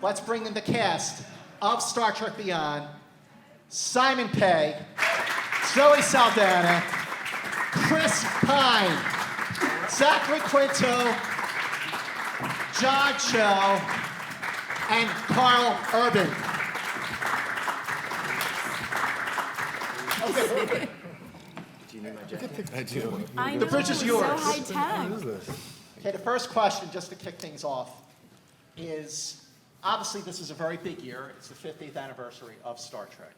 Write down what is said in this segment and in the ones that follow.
let's bring in the cast of Star Trek Beyond. Simon Pegg, Zoe Saldana, Chris Pine, Zachary Quinto, John Cho, and Carl Urban. Okay. Do you need my jacket? I do. The bridge is yours. So high tech. Okay, the first question, just to kick things off, is obviously this is a very big year. It's the 50th anniversary of Star Trek.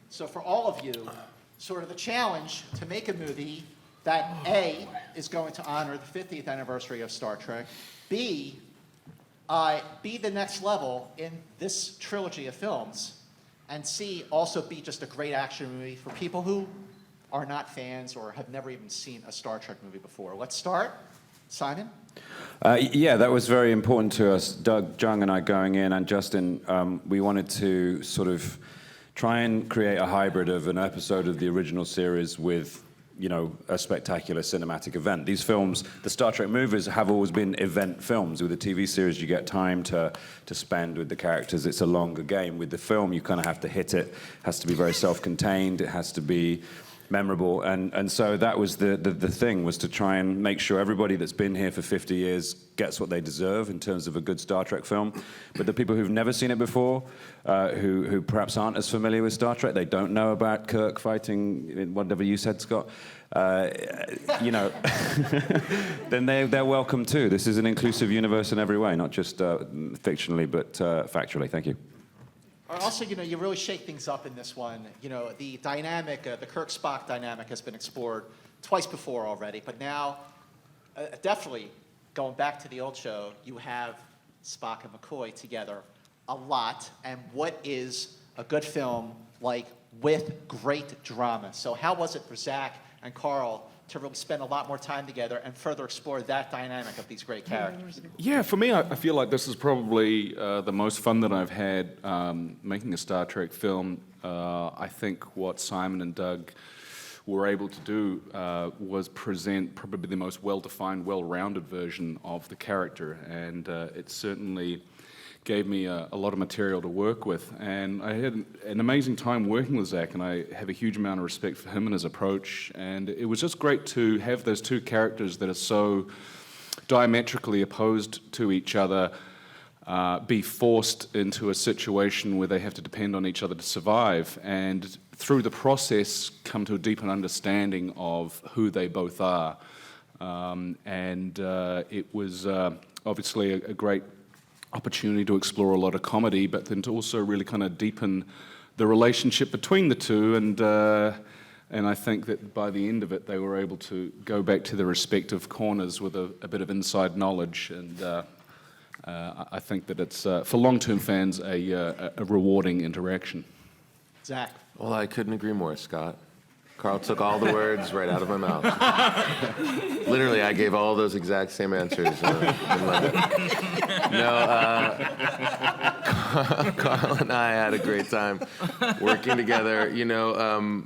So for all of you, sort of the challenge to make a movie that A, is going to honor the 50th anniversary of Star Trek, B, be the next level in this trilogy of films, and C, also be just a great action movie for people who are not fans or have never even seen a Star Trek movie before. Let's start. Simon? Yeah, that was very important to us. Doug, Jung, and I going in, and Justin, we wanted to sort of try and create a hybrid of an episode of the original series with, you know, a spectacular cinematic event. These films, the Star Trek movies, have always been event films. With the TV series, you get time to spend with the characters. It's a longer game. With the film, you kind of have to hit it. It has to be very self-contained. It has to be memorable, and so that was the thing, was to try and make sure everybody that's been here for 50 years gets what they deserve in terms of a good Star Trek film. But the people who've never seen it before, who perhaps aren't as familiar with Star Trek, they don't know about Kirk fighting, whatever you said, Scott, you know, then they're welcome too. This is an inclusive universe in every way, not just fictionally, but factually. Thank you. Also, you know, you really shake things up in this one. You know, the dynamic, the Kirk-Spock dynamic has been explored twice before already, but now, definitely, going back to the old show, you have Spock and McCoy together a lot, and what is a good film like with great drama? So how was it for Zach and Carl to really spend a lot more time together and further explore that dynamic of these great characters? Yeah, for me, I feel like this is probably the most fun that I've had making a Star Trek film. I think what Simon and Doug were able to do was present probably the most well-defined, well-rounded version of the character, and it certainly gave me a lot of material to work with. And I had an amazing time working with Zach, and I have a huge amount of respect for him and his approach. And it was just great to have those two characters that are so diametrically opposed to each other be forced into a situation where they have to depend on each other to survive, and through the process come to a deeper understanding of who they both are. It was obviously a great opportunity to explore a lot of comedy, but then to also really kind of deepen the relationship between the two, and I think that by the end of it, they were able to go back to their respective corners with a bit of inside knowledge, and I think that it's, for long-term fans, a rewarding interaction. Zach? Well, I couldn't agree more, Scott. Carl took all the words right out of my mouth. Literally, I gave all those exact same answers. Carl and I had a great time working together. You know,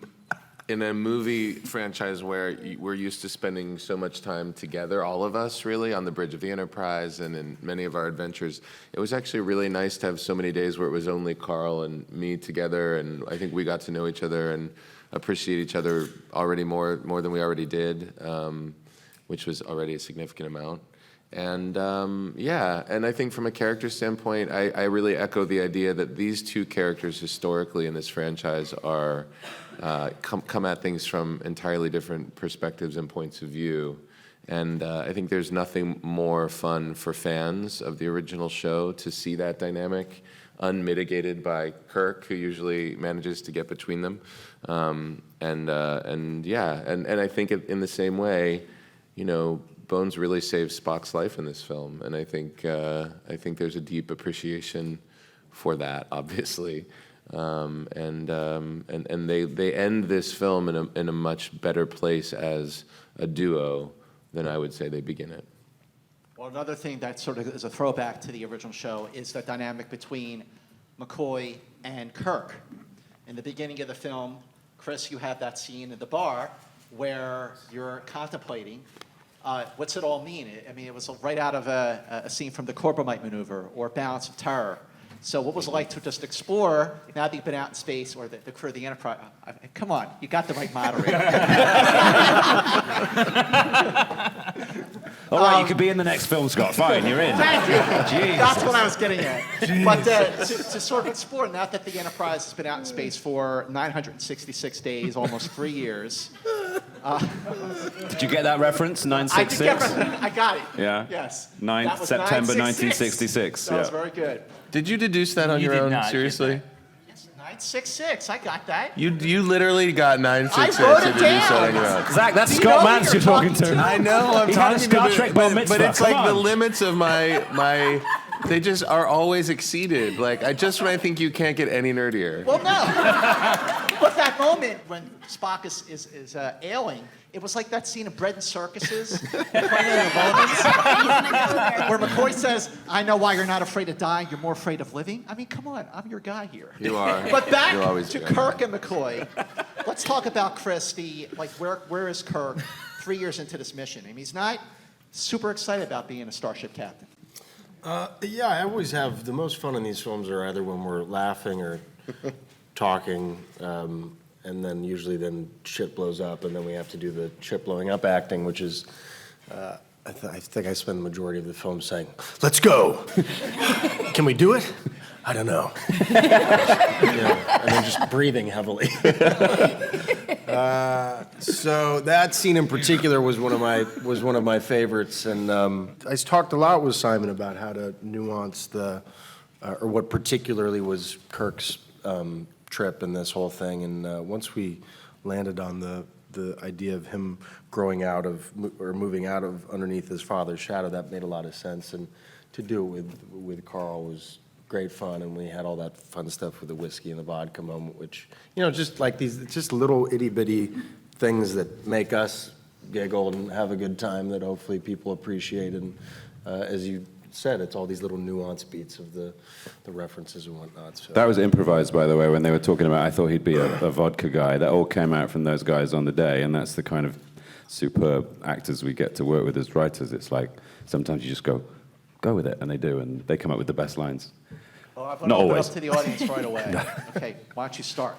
in a movie franchise where we're used to spending so much time together, all of us really, on the bridge of the Enterprise and in many of our adventures, it was actually really nice to have so many days where it was only Carl and me together, and I think we got to know each other and appreciate each other already more than we already did, which was already a significant amount. And yeah, and I think from a character standpoint, I really echo the idea that these two characters historically in this franchise are come at things from entirely different perspectives and points of view. And I think there's nothing more fun for fans of the original show to see that dynamic unmitigated by Kirk, who usually manages to get between them. And I think in the same way, you know, Bones really saves Spock's life in this film, and I think there's a deep appreciation for that, obviously. And they end this film in a much better place as a duo than I would say they begin it. Well, another thing that sort of is a throwback to the original show is the dynamic between McCoy and Kirk. In the beginning of the film, Chris, you have that scene in the bar where you're contemplating what's it all mean? I mean, it was right out of a scene from the Corbomite Maneuver or Balance of Terror. So what was it like to just explore, now that you've been out in space, or the crew of the Enterprise? Come on, you got the right moderator. All right, you could be in the next film, Scott. Fine, you're in. Thank you. Jeez. That's what I was getting at. But to sort of explore, now that the Enterprise has been out in space for 966 days, almost 3 years. Did you get that reference? I 966? I got it. Yeah. Yes. 9 That was September 966. 1966. That was Yeah. very good. Did you deduce that on You your did own? not get Seriously? Yes, 966. I got that. You literally got 966 I wrote and it deduced that down. on your own. Zach, that's Do you Scott know who Mance you're you're talking talking to. to? I know, I'm He had a talking Star to Trek bar but mitzvah, it's come like the on. limits of my they just are always exceeded. Like when I think you can't get any nerdier. Well, no. But that moment when Spock is ailing, it was like that scene of Bread and Circuses, Planet of the Moments, where McCoy says, "I know why you're not afraid of dying. You're more afraid of living." I mean, come on, I'm your guy here. You are. But back You'll always to be. Kirk and McCoy. Let's talk about Chris. Where is Kirk 3 years into this mission? I mean, he's not super excited about being a starship captain. Yeah, I always have the most fun in these films are either when we're laughing or talking, and then usually shit blows up, and then we have to do the shit blowing up acting, which is, I think I spend the majority of the film saying, "Let's go." Can we do it? I don't know. And then just breathing heavily. So that scene in particular was one of my favorites, and I talked a lot with Simon about how to nuance or what particularly was Kirk's trip in this whole thing, and once we landed on the idea of him growing out of or moving out of underneath his father's shadow, that made a lot of sense, and to do it with Carl was great fun, and we had all that fun stuff with the whiskey and the vodka moment, which, just like these, just little itty-bitty things that make us giggle and have a good time that hopefully people appreciate. And as you said, it's all these little nuance beats of the references and whatnot. So. That was improvised, by the way, when they were talking about, I thought he'd be a vodka guy. That all came out from those guys on the day, and that's the kind of superb actors we get to work with as writers. It's like, sometimes you just go with it, and they do, and they come up with the best lines. Well, I want to Not open always. up to the audience right away. Okay, why don't you start?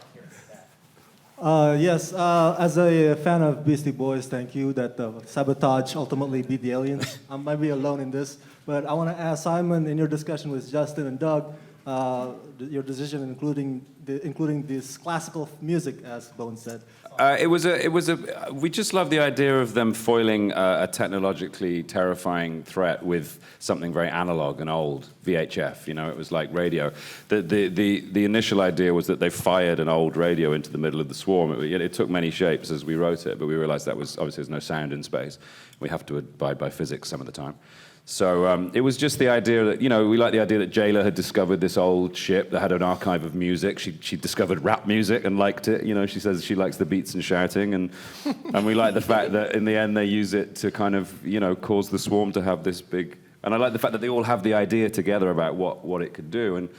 Yes, as a fan of Beastie Boys, thank you that Sabotage ultimately beat the aliens. I might be alone in this, but I want to ask Simon, in your discussion with Justin and Doug, your decision including this classical music, as Bones said. We just love the idea of them foiling a technologically terrifying threat with something very analog and old, VHF, it was like radio. The initial idea was that they fired an old radio into the middle of the swarm. It took many shapes as we wrote it, but we realized that was, obviously there's no sound in space. We have to abide by physics some of the time. So it was just the idea that, we like the idea that Jayla had discovered this old ship that had an archive of music. She discovered rap music and liked it. She says she likes the beats and shouting. And we like the fact that in the end they use it to kind of, cause the swarm to have this big... And I like the fact that they all have the idea together about what it could do. And,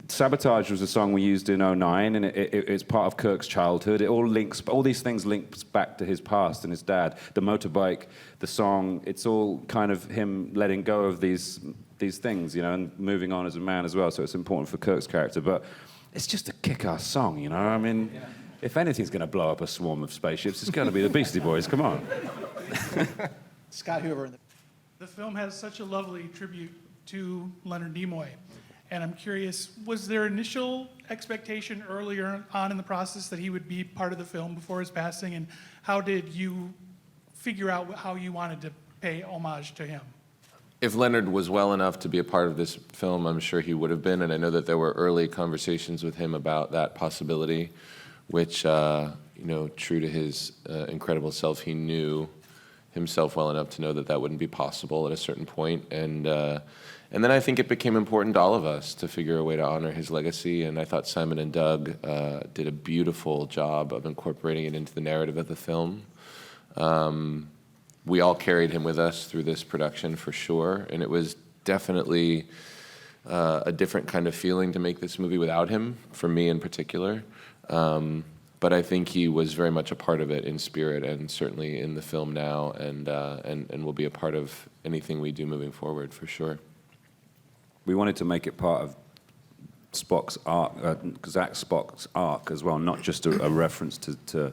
Sabotage was a song we used in '09, and it's part of Kirk's childhood. All these things links back to his past and his dad. The motorbike, the song, it's all kind of him letting go of these things, and moving on as a man as well. So it's important for Kirk's character. But it's just a kick-ass song, I mean, if anything's going to blow up a swarm of spaceships, it's going to be the Beastie Boys. Come on. Scott Hoover. The film has such a lovely tribute to Leonard Nimoy. And I'm curious, was there initial expectation earlier on in the process that he would be part of the film before his passing? And how did you figure out how you wanted to pay homage to him? If Leonard was well enough to be a part of this film, I'm sure he would have been. And I know that there were early conversations with him about that possibility, which, true to his incredible self, he knew himself well enough to know that that wouldn't be possible at a certain point. And then I think it became important to all of us to figure a way to honor his legacy, and I thought Simon and Doug did a beautiful job of incorporating it into the narrative of the film. We all carried him with us through this production for sure, and it was definitely a different kind of feeling to make this movie without him, for me in particular. But I think he was very much a part of it in spirit and certainly in the film now, and will be a part of anything we do moving forward for sure. we wanted to make it part of Spock's arc, Zach Spock's arc as well, not just a reference to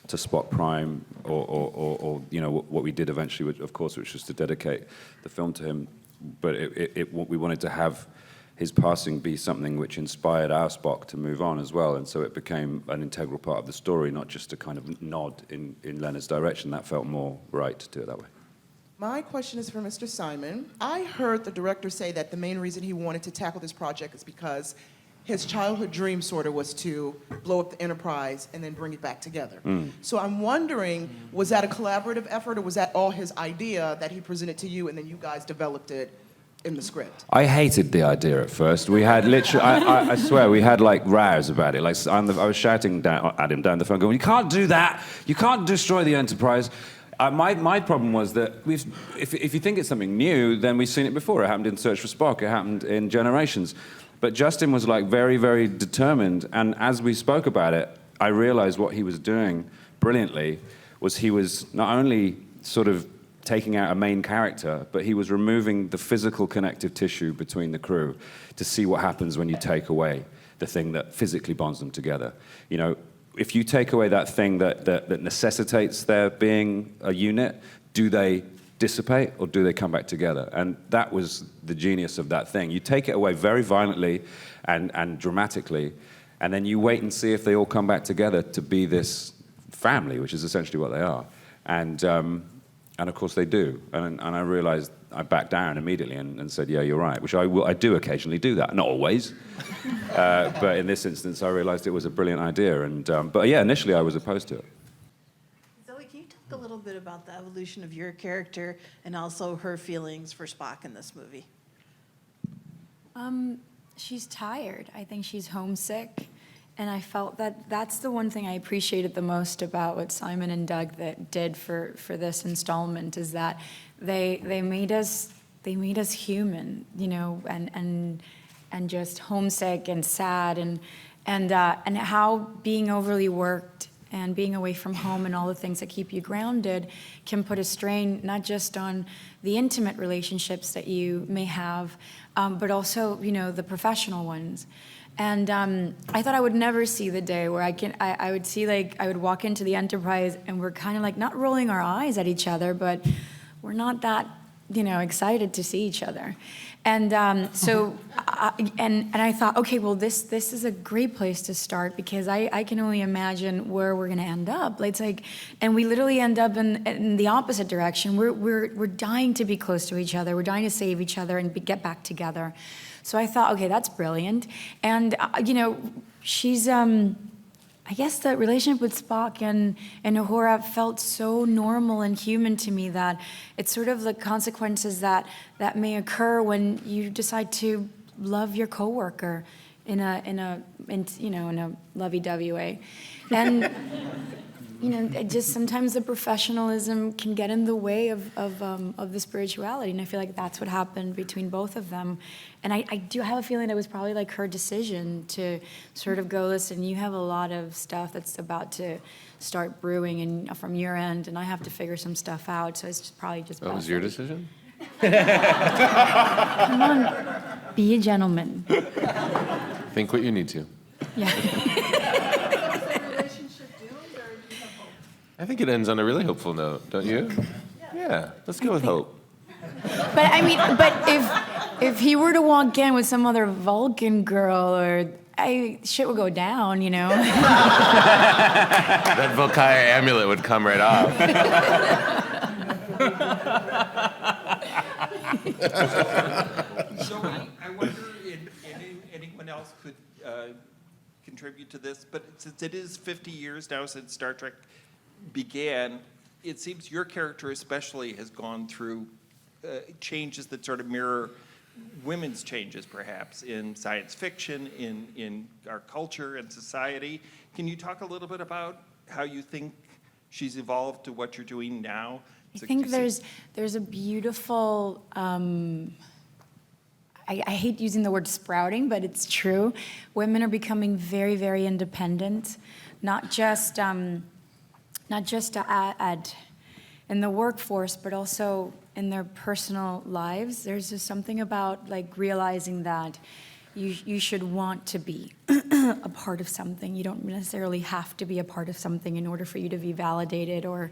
Spock Prime or you know what we did eventually, of course, which was to dedicate the film to him. But we wanted to have his passing be something which inspired our Spock to move on as well, and so it became an integral part of the story, not just a kind of nod in Leonard's direction. That felt more right to do it that way. My question is for Mr. Simon. I heard the director say that the main reason he wanted to tackle this project is because his childhood dream sort of was to blow up the Enterprise and then bring it back together. So I'm wondering, was that a collaborative effort, or was that all his idea that he presented to you and then you guys developed it in the script? I hated the idea at first. We had literally, I swear, we had like rows about it. Like I was shouting at him down the phone, going, "You can't do that. You can't destroy the Enterprise." My problem was that if you think it's something new, then we've seen it before. It happened in Search for Spock. It happened in Generations. But Justin was like very, very determined. And as we spoke about it, I realized what he was doing brilliantly was he was not only sort of taking out a main character, but he was removing the physical connective tissue between the crew to see what happens when you take away the thing that physically bonds them together. You know, if you take away that thing that necessitates their being a unit, do they dissipate or do they come back together? And that was the genius of that thing. You take it away very violently and dramatically, and then you wait and see if they all come back together to be this family, which is essentially what they are. And of course they do. And I realized I backed down immediately and said, yeah, you're right, which I do occasionally do that, not always. But in this instance, I realized it was a brilliant idea. But yeah, initially I was opposed to it. Zoe, can you talk a little bit about the evolution of your character and also her feelings for Spock in this movie? She's tired. I think she's homesick. And I felt that that's the one thing I appreciated the most about what Simon and Doug that did for this installment is that they made us human, you know, and just homesick and sad and how being overly worked and being away from home and all the things that keep you grounded can put a strain not just on the intimate relationships that you may have, but also, you know, the professional ones. And I thought I would never see the day where I would see, like, I would walk into the Enterprise and we're kind of like not rolling our eyes at each other, but we're not that, you know, excited to see each other. And so I thought, okay, well, this is a great place to start because I can only imagine where we're gonna end up. It's like, and we literally end up in the opposite direction. We're dying to be close to each other. We're dying to save each other and get back together. So I thought, okay, that's brilliant. And, you know, she's, I guess the relationship with Spock and Uhura felt so normal and human to me that it's sort of the consequences that may occur when you decide to love your coworker in a lovey-dovey way. And, you know, it just sometimes the professionalism can get in the way of the spirituality, and I feel like that's what happened between both of them. And I do have a feeling it was probably like her decision to sort of go, listen, you have a lot of stuff that's about to start brewing and from your end, and I have to figure some stuff out, so it's just probably just That was your decision? Come on, be a gentleman. Think what you need to. Yeah. I think it ends on a really hopeful note, don't you? Yeah, let's go with hope. But I mean, if he were to walk in with some other Vulcan girl, or shit would go down, you know. That Volkaya amulet would come right off. So I wonder if anyone else could contribute to this, but since it is 50 years now since Star Trek began, it seems your character especially has gone through changes that sort of mirror women's changes, perhaps, in science fiction, in our culture and society. Can you talk a little bit about how you think she's evolved to what you're doing now? I think there's a beautiful, I hate using the word sprouting, but it's true. Women are becoming very, very independent, not just in the workforce, but also in their personal lives. There's just something about like realizing that you should want to be a part of something. You don't necessarily have to be a part of something in order for you to be validated or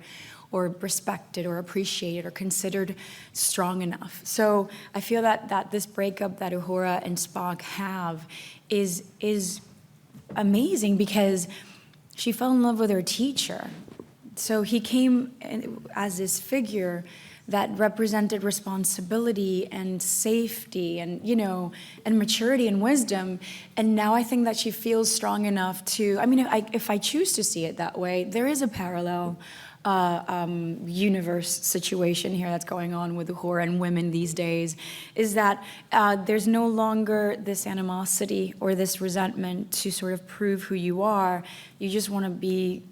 respected or appreciated or considered strong enough. So I feel that this breakup that Uhura and Spock have is amazing because she fell in love with her teacher. So he came as this figure that represented responsibility and safety and, you know, and maturity and wisdom. And now I think that she feels strong enough to, I mean, if I choose to see it that way, there is a parallel universe situation here that's going on with Uhura and women these days, is that there's no longer this animosity or this resentment to sort of prove who you are. You just want to be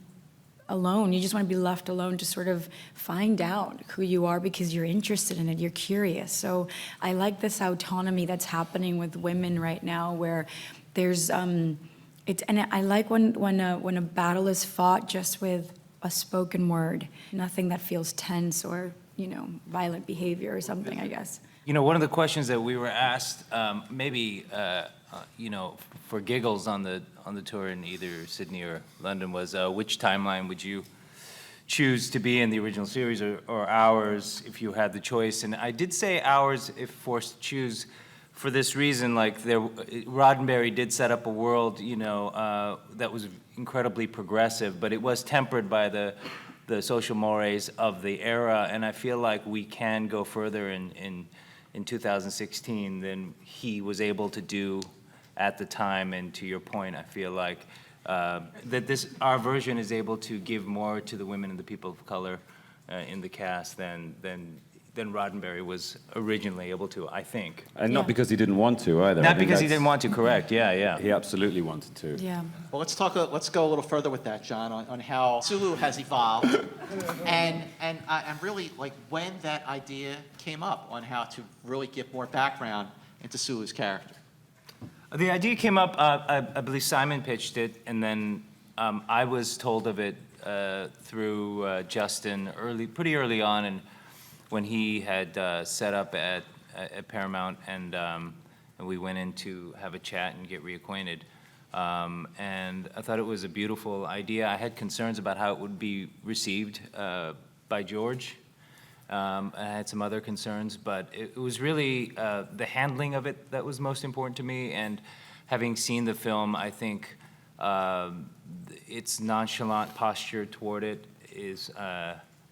alone. You just want to be left alone to sort of find out who you are because you're interested in it, you're curious. So I like this autonomy that's happening with women right now where there's, and I like when a battle is fought just with a spoken word, nothing that feels tense or, you know, violent behavior or something, I guess. You know, one of the questions that we were asked, you know, for giggles on the tour in either Sydney or London was, which timeline would you choose to be in, the original series or ours if you had the choice? And I did say ours if forced to choose for this reason, like Roddenberry did set up a world, you know, that was incredibly progressive, but it was tempered by the social mores of the era, and I feel like we can go further in 2016 than he was able to do at the time. And to your point, I feel like that our version is able to give more to the women and the people of color in the cast than Roddenberry was originally able to, I think. And not because he didn't want to either. Not because he didn't want to, correct, yeah. He absolutely wanted to. Yeah. Well, let's go a little further with that, John, on how Sulu has evolved, and I'm really like when that idea came up on how to really give more background into Sulu's character. The idea came up, I believe Simon pitched it, and then I was told of it through Justin pretty early on, and when he had set up at Paramount, and we went in to have a chat and get reacquainted. And I thought it was a beautiful idea. I had concerns about how it would be received by George. I had some other concerns, but it was really the handling of it that was most important to me. And having seen the film, I think its nonchalant posture toward it is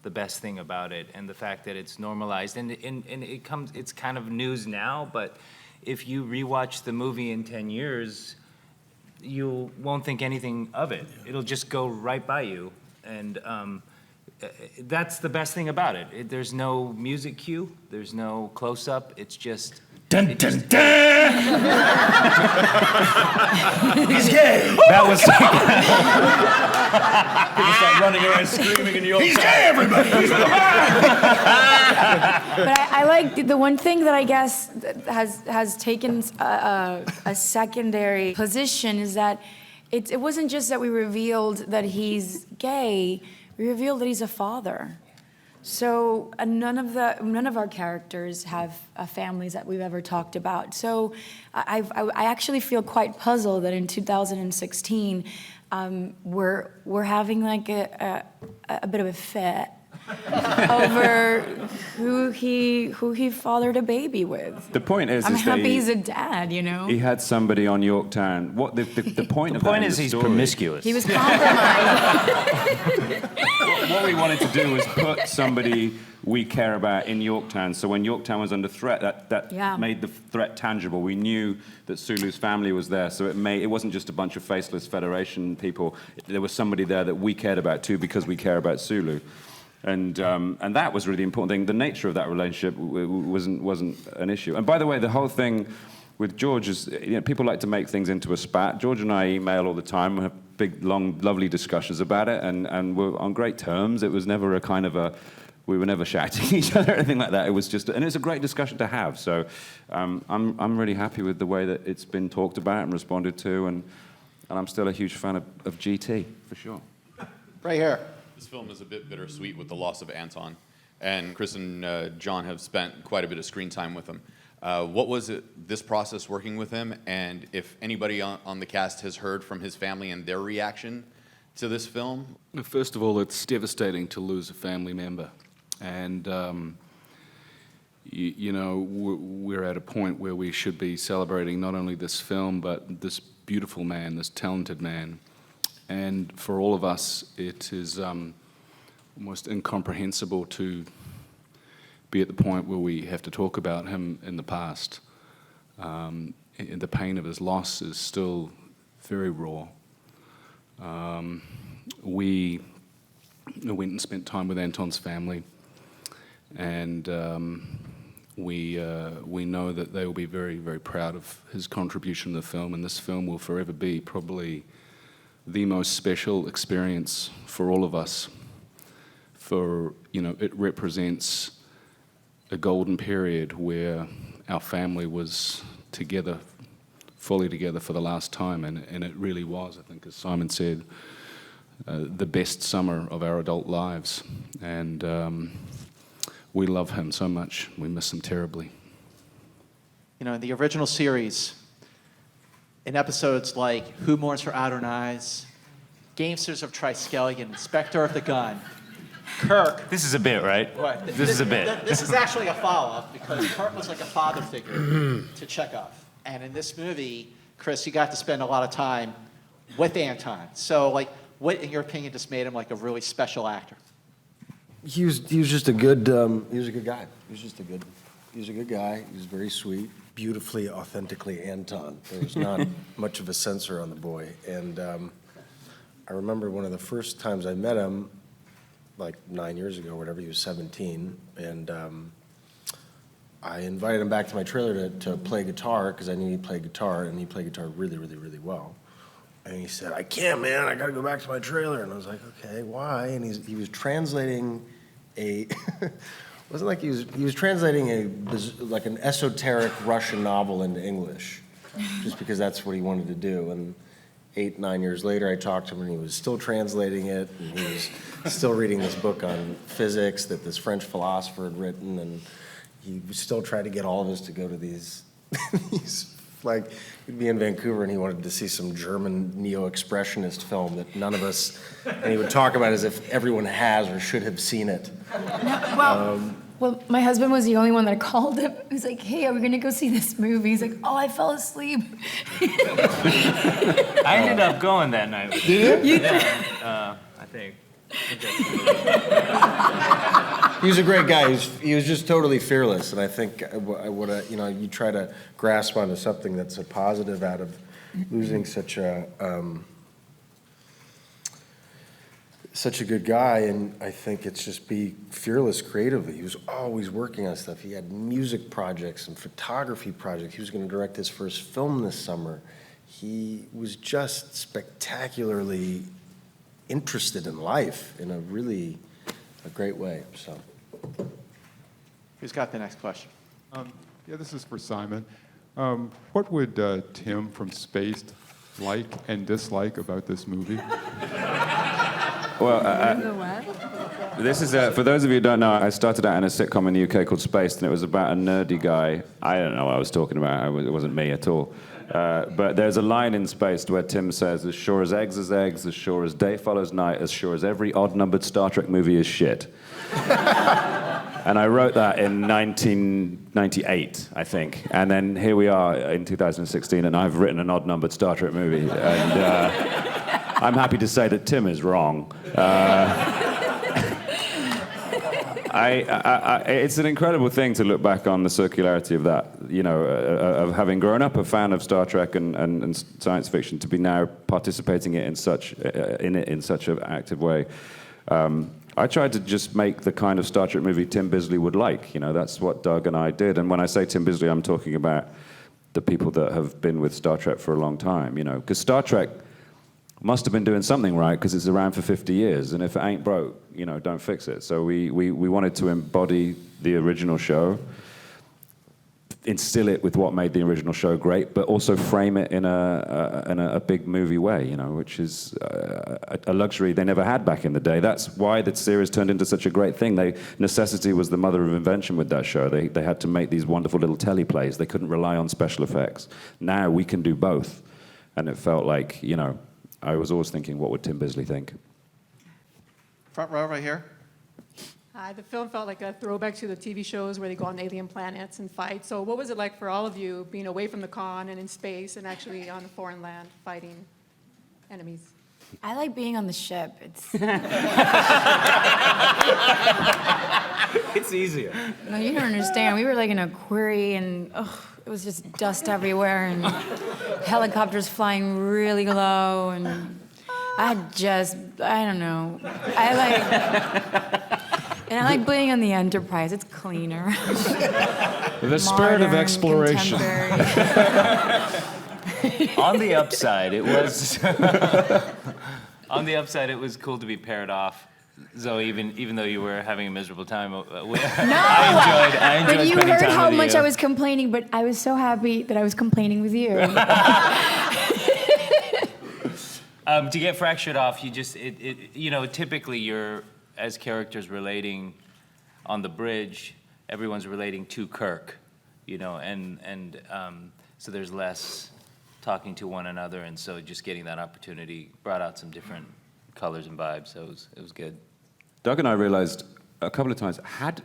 the best thing about it, and the fact that it's normalized. And it's kind of news now, but if you rewatch the movie in 10 years, you won't think anything of it. It'll just go right by you. And that's the best thing about it. There's no music cue, there's no close-up, it's just... Dun, dun, dun! He's gay! That was... People start running around screaming in New York. He's gay, everybody! But I like the one thing that I guess has taken a secondary position is that it wasn't just that we revealed that he's gay, we revealed that he's a father. So none of our characters have families that we've ever talked about. So I actually feel quite puzzled that in 2016 we're having like a bit of a fit over who he fathered a baby with. The point is, I'm that happy he's a dad, you know. he had somebody on Yorktown. What the point of that in is the he's story- promiscuous. He was compromised. What we wanted to do was put somebody we care about in Yorktown. So when Yorktown was under threat, that Yeah. made the threat tangible. We knew that Sulu's family was there, so it wasn't just a bunch of faceless Federation people. There was somebody there that we cared about too, because we care about Sulu. And that was really the important thing. The nature of that relationship wasn't an issue. And by the way, the whole thing with George is, you know, people like to make things into a spat. George and I email all the time. We have big, long, lovely discussions about it, and we're on great terms. It was never we were never shouting at each other or anything like that. It was just, and it's a great discussion to have. So I'm really happy with the way that it's been talked about and responded to, and I'm still a huge fan of GT, for sure. Right here. This film is a bit bittersweet with the loss of Anton. and Chris and John have spent quite a bit of screen time with him. What was this process working with him, and if anybody on the cast has heard from his family and their reaction to this film? First of all, it's devastating to lose a family member. And, you know, we're at a point where we should be celebrating not only this film, but this beautiful man, this talented man. And for all of us, it is almost incomprehensible to be at the point where we have to talk about him in the past. And the pain of his loss is still very raw. We went and spent time with Anton's family, and we know that they will be very, very proud of his contribution to the film, and this film will forever be probably the most special experience for all of us. For, you know, it represents a golden period where our family was together, fully together for the last time, and it really was, I think, as Simon said, the best summer of our adult lives. And we love him so much. We miss him terribly. You know, in the original series, in episodes like Who Mourns for Adonais, Gamesters of Triskelion, Inspector of the Gun, Kirk. This is a bit, right? Right. This is a bit. This is actually a follow-up because Kirk was like a father figure to Chekhov. And in this movie, Chris, you got to spend a lot of time with Anton. So, like, what, in your opinion, just made him like a really special actor? He was just a good he was a good guy. He was a good guy. He was very sweet, beautifully, authentically Anton. There was not much of a censor on the boy. And I remember one of the first times I met him, like 9 years ago, whatever. He was 17, and I invited him back to my trailer to play guitar because I knew he'd play guitar, and he played guitar really, really, really well. And he said, "I can't, man. I got to go back to my trailer." And I was like, "Okay, why?" And he was translating a wasn't like he was translating like an esoteric Russian novel into English, just because that's what he wanted to do. And 8, 9 years later, I talked to him, and he was still translating it, and he was still reading this book on physics that this French philosopher had written, and he still tried to get all of us to go to these like, he'd be in Vancouver and he wanted to see some German neo-expressionist film that none of us, and he would talk about it as if everyone has or should have seen it. Well, my husband was the only one that called him. He was like, "Hey, are we gonna go see this movie?" He's like, "Oh, I fell asleep." I ended up going that night. Did you? Yeah, I think. He was a great guy. He was just totally fearless, and I think what you know, you try to grasp onto something that's a positive out of losing such a good guy, and I think it's just be fearless creatively. He was always working on stuff. He had music projects and photography projects. He was going to direct his first film this summer. He was just spectacularly interested in life in a really great way. So, Who's got the next question? Yeah, this is for Simon. What would Tim from Spaced like and dislike about this movie? Well, this is, for those of you who don't know, I started out in a sitcom in the UK called Spaced, and it was about a nerdy guy. I don't know what I was talking about. It wasn't me at all. But there's a line in Spaced where Tim says, "As sure as eggs, as sure as day follows night, as sure as every odd-numbered Star Trek movie is shit." And I wrote that in 1998, I think. And then here we are in 2016, and I've written an odd-numbered Star Trek movie. And I'm happy to say that Tim is wrong. It's an incredible thing to look back on the circularity of that, you know, of having grown up a fan of Star Trek and science fiction, to be now participating in such an active way. I tried to just make the kind of Star Trek movie Tim Bisley would like. You know, that's what Doug and I did. And when I say Tim Bisley, I'm talking about the people that have been with Star Trek for a long time, you know, because Star Trek must have been doing something right because it's around for 50 years, and if it ain't broke, you know, don't fix it. So we wanted to embody the original show instill it with what made the original show great, but also frame it in a big movie way, you know, which is a luxury they never had back in the day. That's why the series turned into such a great thing. Necessity was the mother of invention with that show. They had to make these wonderful little teleplays. They couldn't rely on special effects. Now we can do both. And it felt like, you know, I was always thinking, what would Tim Bisley think? Front row right here. Hi, the film felt like a throwback to the TV shows where they go on alien planets and fight. So what was it like for all of you being away from the con and in space and actually on a foreign land fighting enemies? I like being on the ship. It's It's easier. no, you don't understand. We were like in a quarry, and it was just dust everywhere, and helicopters flying really low, and I don't know. And I like being on the Enterprise. It's cleaner. The spirit of Modern, exploration. contemporary. On the upside, it was cool to be paired off. So even though you were having a miserable time, I enjoyed But you spending heard time how with much you. I was complaining, but I was so happy that I was complaining with you. To get fractured off, you know, typically you're, as characters relating on the bridge, everyone's relating to Kirk, you know, and so there's less talking to one another, and so just getting that opportunity brought out some different colors and vibes, so it was good. Doug and I realized a couple of times, had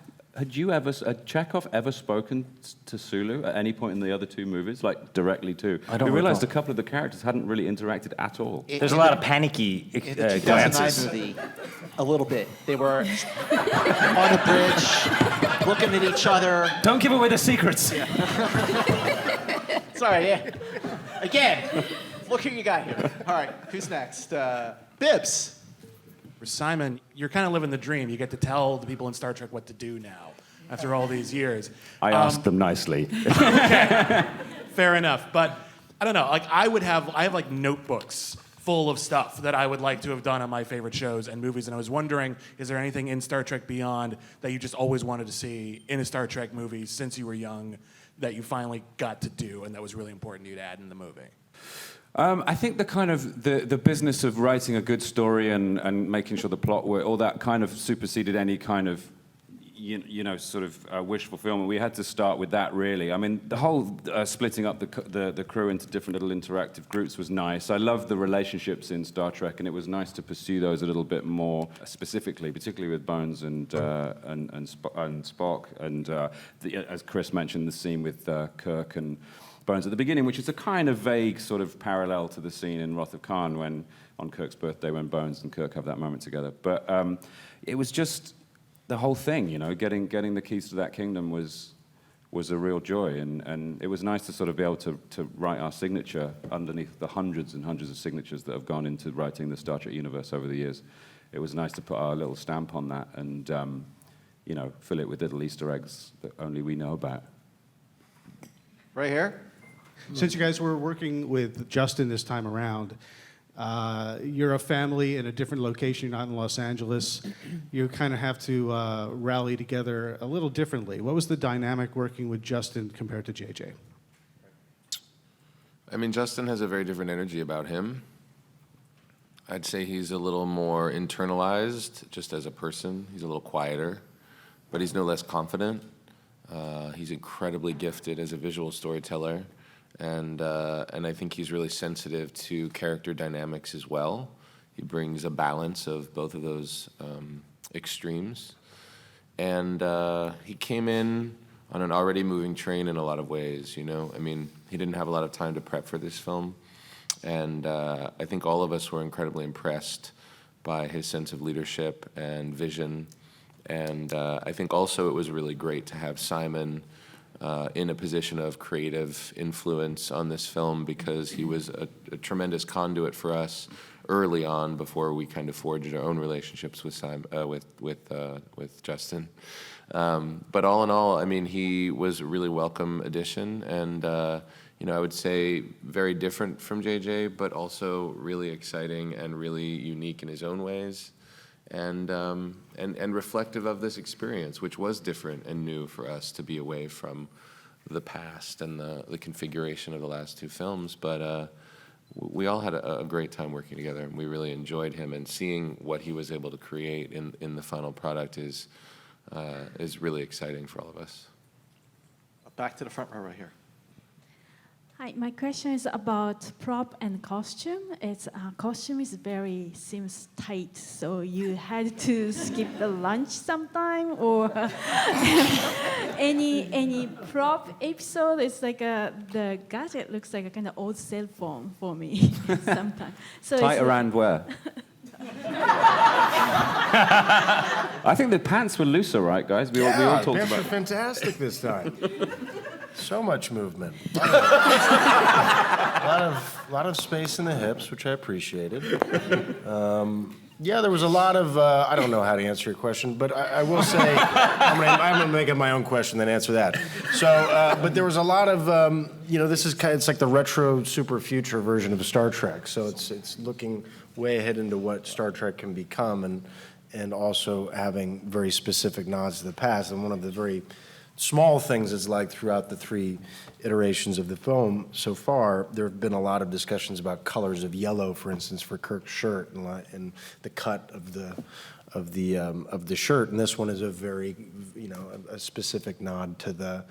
Chekhov ever spoken to Sulu at any point in the other two movies, like directly to? I don't We realized recall. a couple of the characters hadn't really interacted at all. There's a lot of panicky In the 2009 glances. movie, a little bit. They were on the bridge, looking at each other. Don't give away the secrets. Sorry, yeah. Again, look who you got here. All right, who's next? Bibbs. For Simon, you're kind of living the dream. You get to tell the people in Star Trek what to do now after all these years. I asked them nicely. Okay, fair enough. But I don't know. Like I have like notebooks full of stuff that I would like to have done on my favorite shows and movies. And I was wondering, is there anything in Star Trek Beyond that you just always wanted to see in a Star Trek movie since you were young that you finally got to do and that was really important to you to add in the movie? I think the kind of the business of writing a good story and making sure the plot worked, all that kind of superseded any kind of you know sort of wish fulfillment. We had to start with that, really. I mean, the whole splitting up the crew into different little interactive groups was nice. I love the relationships in Star Trek, and it was nice to pursue those a little bit more specifically, particularly with Bones and Spock, and as Chris mentioned, the scene with Kirk and Bones at the beginning, which is a kind of vague sort of parallel to the scene in Wrath of Khan when, on Kirk's birthday, when Bones and Kirk have that moment together. But it was just the whole thing, you know, getting the keys to that kingdom was a real joy, and it was nice to sort of be able to write our signature underneath the hundreds and hundreds of signatures that have gone into writing the Star Trek universe over the years. It was nice to put our little stamp on that and, you know, fill it with little Easter eggs that only we know about. Right here. Since you guys were working with Justin this time around, you're a family in a different location, you're not in Los Angeles. You kind of have to rally together a little differently. What was the dynamic working with Justin compared to JJ? I mean, Justin has a very different energy about him. I'd say he's a little more internalized just as a person. He's a little quieter, but he's no less confident. He's incredibly gifted as a visual storyteller. And I think he's really sensitive to character dynamics as well. He brings a balance of both of those extremes. And he came in on an already moving train in a lot of ways, you know? I mean, he didn't have a lot of time to prep for this film. And I think all of us were incredibly impressed by his sense of leadership and vision. And I think also it was really great to have Simon in a position of creative influence on this film because he was a tremendous conduit for us early on before we kind of forged our own relationships with with Justin. But all in all, I mean, he was a really welcome addition, and you know, I would say very different from JJ, but also really exciting and really unique in his own ways. And reflective of this experience, which was different and new for us to be away from the past and the configuration of the last two films, but we all had a great time working together, and we really enjoyed him, and seeing what he was able to create in the final product is really exciting for all of us. Back to the front row right here. Hi, my question is about prop and costume. It's costume is seems tight, so you had to skip the lunch sometime, or any prop episode. It's like the gadget looks like a kind of old cell phone for me sometimes. So Tight it's around where? I think the pants were looser, right, guys? We all talked pants about were fantastic this time. So much movement. A lot of space in the hips, which I appreciated. Yeah, there was a lot of, I don't know how to answer your question, but I will say, I'm going to make up my own question, then answer that. So, but there was a lot of, this is it's like the retro super future version of Star Trek. So it's looking way ahead into what Star Trek can become, and also having very specific nods to the past. And one of the very small things is like throughout the 3 iterations of the film so far, there have been a lot of discussions about colors of yellow, for instance, for Kirk's shirt and the cut of the shirt. And this one is a very, a specific nod to the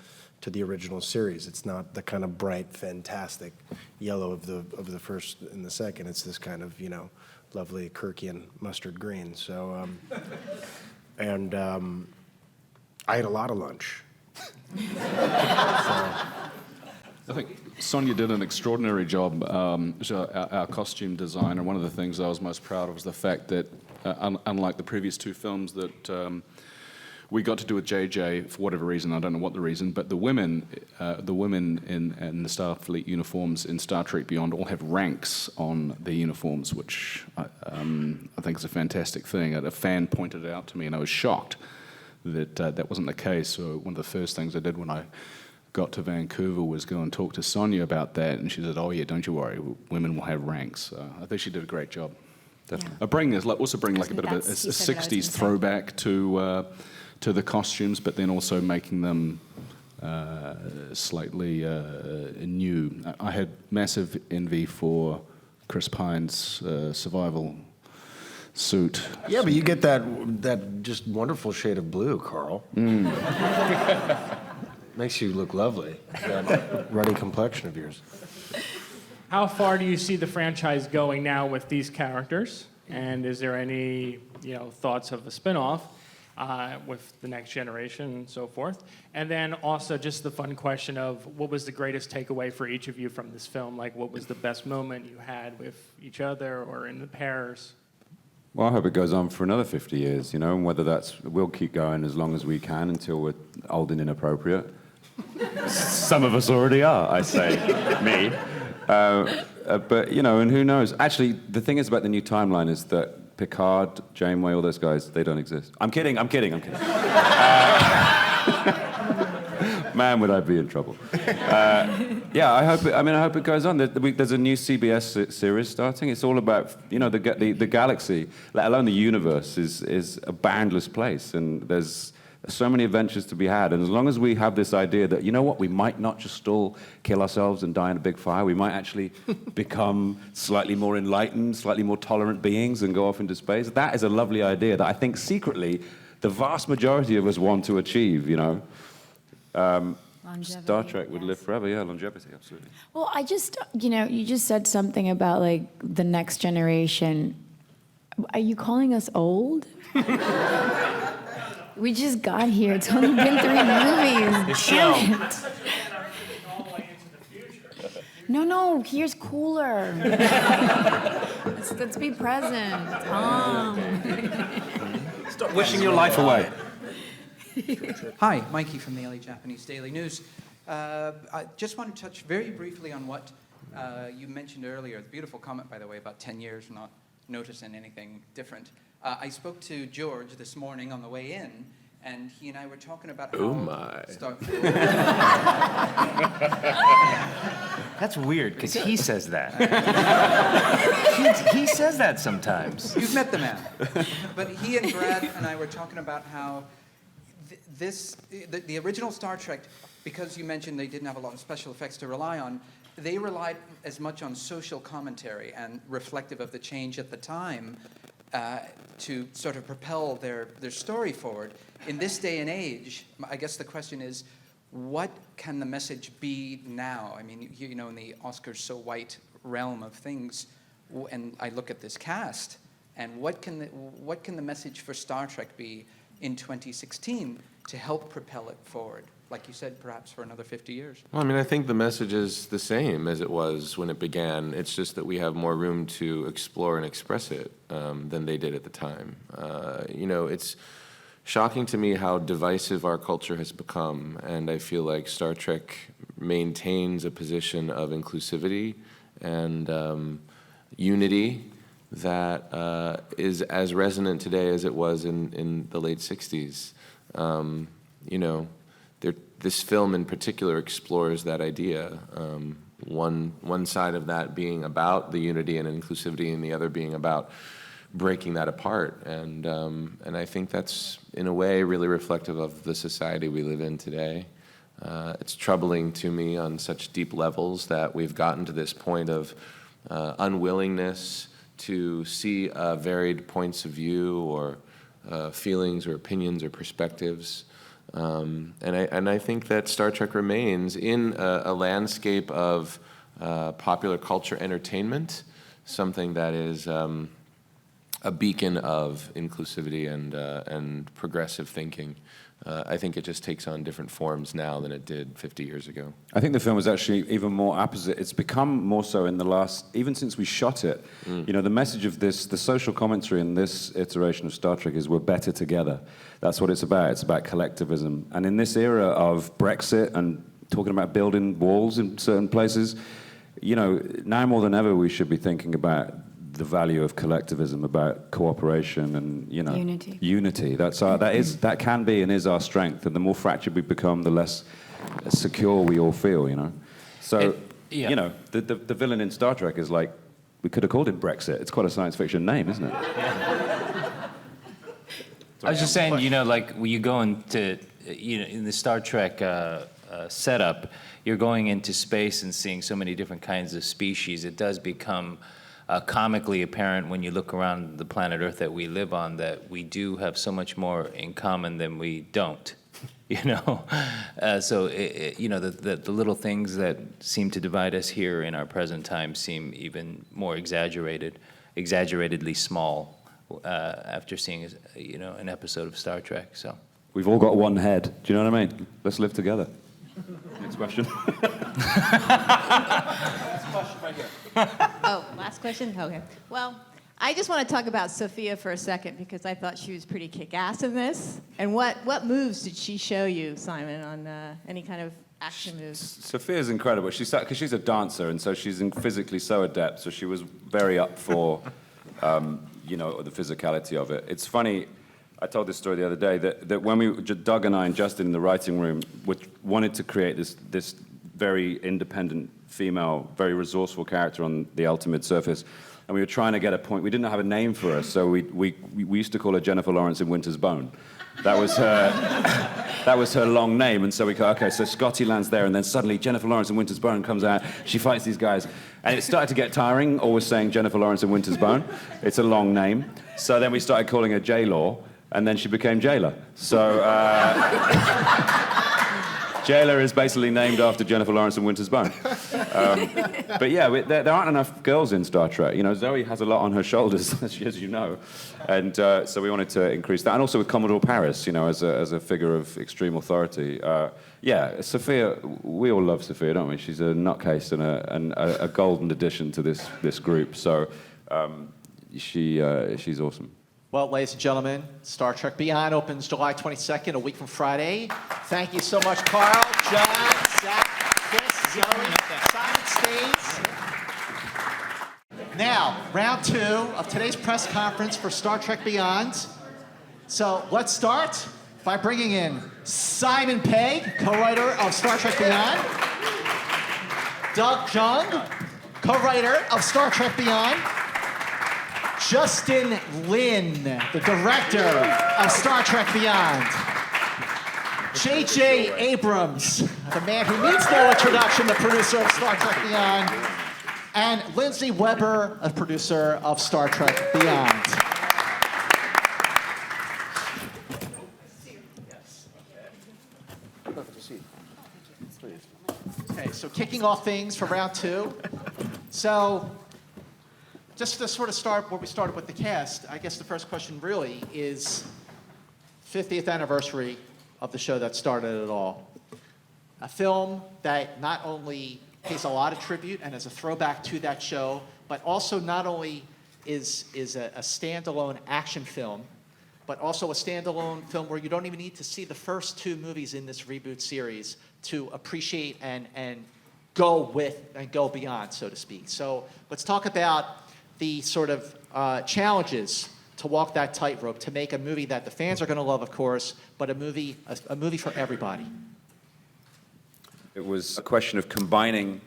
original series. It's not the kind of bright, fantastic yellow of the first and the second. It's this kind of, lovely Kirkian mustard green. So, and I ate a lot of lunch. I think Sonia did an extraordinary job, our costume designer. One of the things I was most proud of was the fact that, unlike the previous 2 films that we got to do with JJ, for whatever reason, I don't know what the reason, but the women in the Starfleet uniforms in Star Trek Beyond all have ranks on their uniforms, which I think is a fantastic thing. A fan pointed it out to me, and I was shocked that that wasn't the case. So one of the first things I did when I got to Vancouver was go and talk to Sonia about that, and she said, "Oh yeah, don't you worry, women will have ranks." I think she did a great job. Definitely. Also bring like a bit of a 60s throwback to the costumes, but then also making them slightly new. I had massive envy for Chris Pine's survival suit. Yeah, but you get that just wonderful shade of blue, Carl. Makes you look lovely. That ruddy complexion of yours. How far do you see the franchise going now with these characters? And is there any, thoughts of a spinoff with the next generation and so forth? And then also just the fun question of what was the greatest takeaway for each of you from this film? Like, what was the best moment you had with each other or in the pairs? Well, I hope it goes on for another 50 years, and whether we'll keep going as long as we can until we're old and inappropriate. Some of us already are, I say, me. But, and who knows? Actually, the thing is about the new timeline is that Picard, Janeway, all those guys, they don't exist. I'm kidding. Man, would I be in trouble. Yeah, I hope it goes on. There's a new CBS series starting. It's all about, the galaxy, let alone the universe, is a boundless place. And there's so many adventures to be had. And as long as we have this idea that, we might not just all kill ourselves and die in a big fire. We might actually become slightly more enlightened, slightly more tolerant beings and go off into space. That is a lovely idea that I think secretly the vast majority of us want to achieve, Star Trek would live forever, yeah, longevity, absolutely. Well, I just, you just said something about like the next generation. Are you calling us old? We just got here. It's only been 3 movies. Damn it. No, here's cooler. Let's be present. Stop wishing your life away. Hi, Mikey from the LA Japanese Daily News. I just want to touch very briefly on what you mentioned earlier. The beautiful comment, by the way, about 10 years not noticing anything different. I spoke to George this morning on the way in, and he and I were talking about how... Oh, my. That's weird, because he says that. he says that sometimes. You've met the man. But he and Brad and I were talking about how the original Star Trek because you mentioned they didn't have a lot of special effects to rely on, they relied as much on social commentary and reflective of the change at the time to sort of propel their story forward. In this day and age, I guess the question is, what can the message be now? I mean, you know, in the Oscars so white realm of things, and I look at this cast, and what can the message for Star Trek be in 2016 to help propel it forward? Like you said, perhaps for another 50 years. Well, I mean, I think the message is the same as it was when it began. It's just that we have more room to explore and express it than they did at the time. You know, it's shocking to me how divisive our culture has become, and I feel like Star Trek maintains a position of inclusivity and unity that is as resonant today as it was in the late 60s. You know, this film in particular explores that idea. One side of that being about the unity and inclusivity, and the other being about breaking that apart. And I think that's, in a way, really reflective of the society we live in today. It's troubling to me on such deep levels that we've gotten to this point of unwillingness to see varied points of view or feelings or opinions or perspectives. And I think that Star Trek remains in a landscape of popular culture entertainment, something that is a beacon of inclusivity and progressive thinking. I think it just takes on different forms now than it did 50 years ago. I think the film is actually even more opposite. It's become more so in the last, even since we shot it. You know, the message of this, the social commentary in this iteration of Star Trek is we're better together. That's what it's about. It's about collectivism. And in this era of Brexit and talking about building walls in certain places, you know, now more than ever we should be thinking about the value of collectivism, about cooperation and, you know, unity. That can be and is our strength. And the more fractured we become, the less secure we all feel, you know. So, you know, the villain in Star Trek is like, we could have called him Brexit. It's quite a science fiction name, isn't it? I was just saying, you know, like when you go into, you know, in the Star Trek setup, you're going into space and seeing so many different kinds of species. It does become comically apparent when you look around the planet Earth that we live on that we do have so much more in common than we don't, you know? So, you know, the little things that seem to divide us here in our present time seem even more exaggeratedly small after seeing, you know, an episode of Star Trek, so. We've all got one head. Do you know what I mean? Let's live together. Next question. Last question right here. Oh, last question? Okay. Well, I just want to talk about Sophia for a second because I thought she was pretty kick-ass in this. And what moves did she show you, Simon, on any kind of action moves? Sophia's incredible. Because she's a dancer, and so she's physically so adept. So she was very up for, you know, the physicality of it. It's funny. I told this story the other day that when Doug and I and Justin in the writing room wanted to create this very independent female, very resourceful character on the ultimate surface, and we were trying to get a point. We didn't have a name for her, so we used to call her Jennifer Lawrence in Winter's Bone. That was her long name, and so we go, okay, so Scotty lands there, and then suddenly Jennifer Lawrence in Winter's Bone comes out. She fights these guys, and it started to get tiring, always saying Jennifer Lawrence in Winter's Bone. It's a long name. So then we started calling her J-Law, and then she became Jayla. So Jayla is basically named after Jennifer Lawrence in Winter's Bone. But yeah, there aren't enough girls in Star Trek. You know, Zoe has a lot on her shoulders, as you know. And so we wanted to increase that. And also with Commodore Paris, you know, as a figure of extreme authority. Yeah, Sophia, we all love Sophia, don't we? She's a nutcase and a golden addition to this group. So she's awesome. Well, ladies and gentlemen, Star Trek Beyond opens July 22nd, a week from Friday. Thank you so much, Carl, John, Zach, Chris, Zoe, Simon Stays. Now, round 2 of today's press conference for Star Trek Beyond. So let's start by bringing in Simon Pegg, co-writer of Star Trek Beyond, Doug Jung, co-writer of Star Trek Beyond, Justin Lin, the director of Star Trek Beyond, J.J. Abrams, the man who needs no introduction, the producer of Star Trek Beyond, and Lindsay Weber, a producer of Star Trek Beyond. Okay, so kicking off things for round two. So just to sort of start where we started with the cast, I guess the first question really is 50th anniversary of the show that started it all. A film that not only pays a lot of tribute and is a throwback to that show, but also not only is a standalone action film, but also a standalone film where you don't even need to see the first two movies in this reboot series to appreciate and go with and go beyond, so to speak. So let's talk about the sort of challenges to walk that tightrope, to make a movie that the fans are going to love, of course, but a movie for everybody. It was a question of combining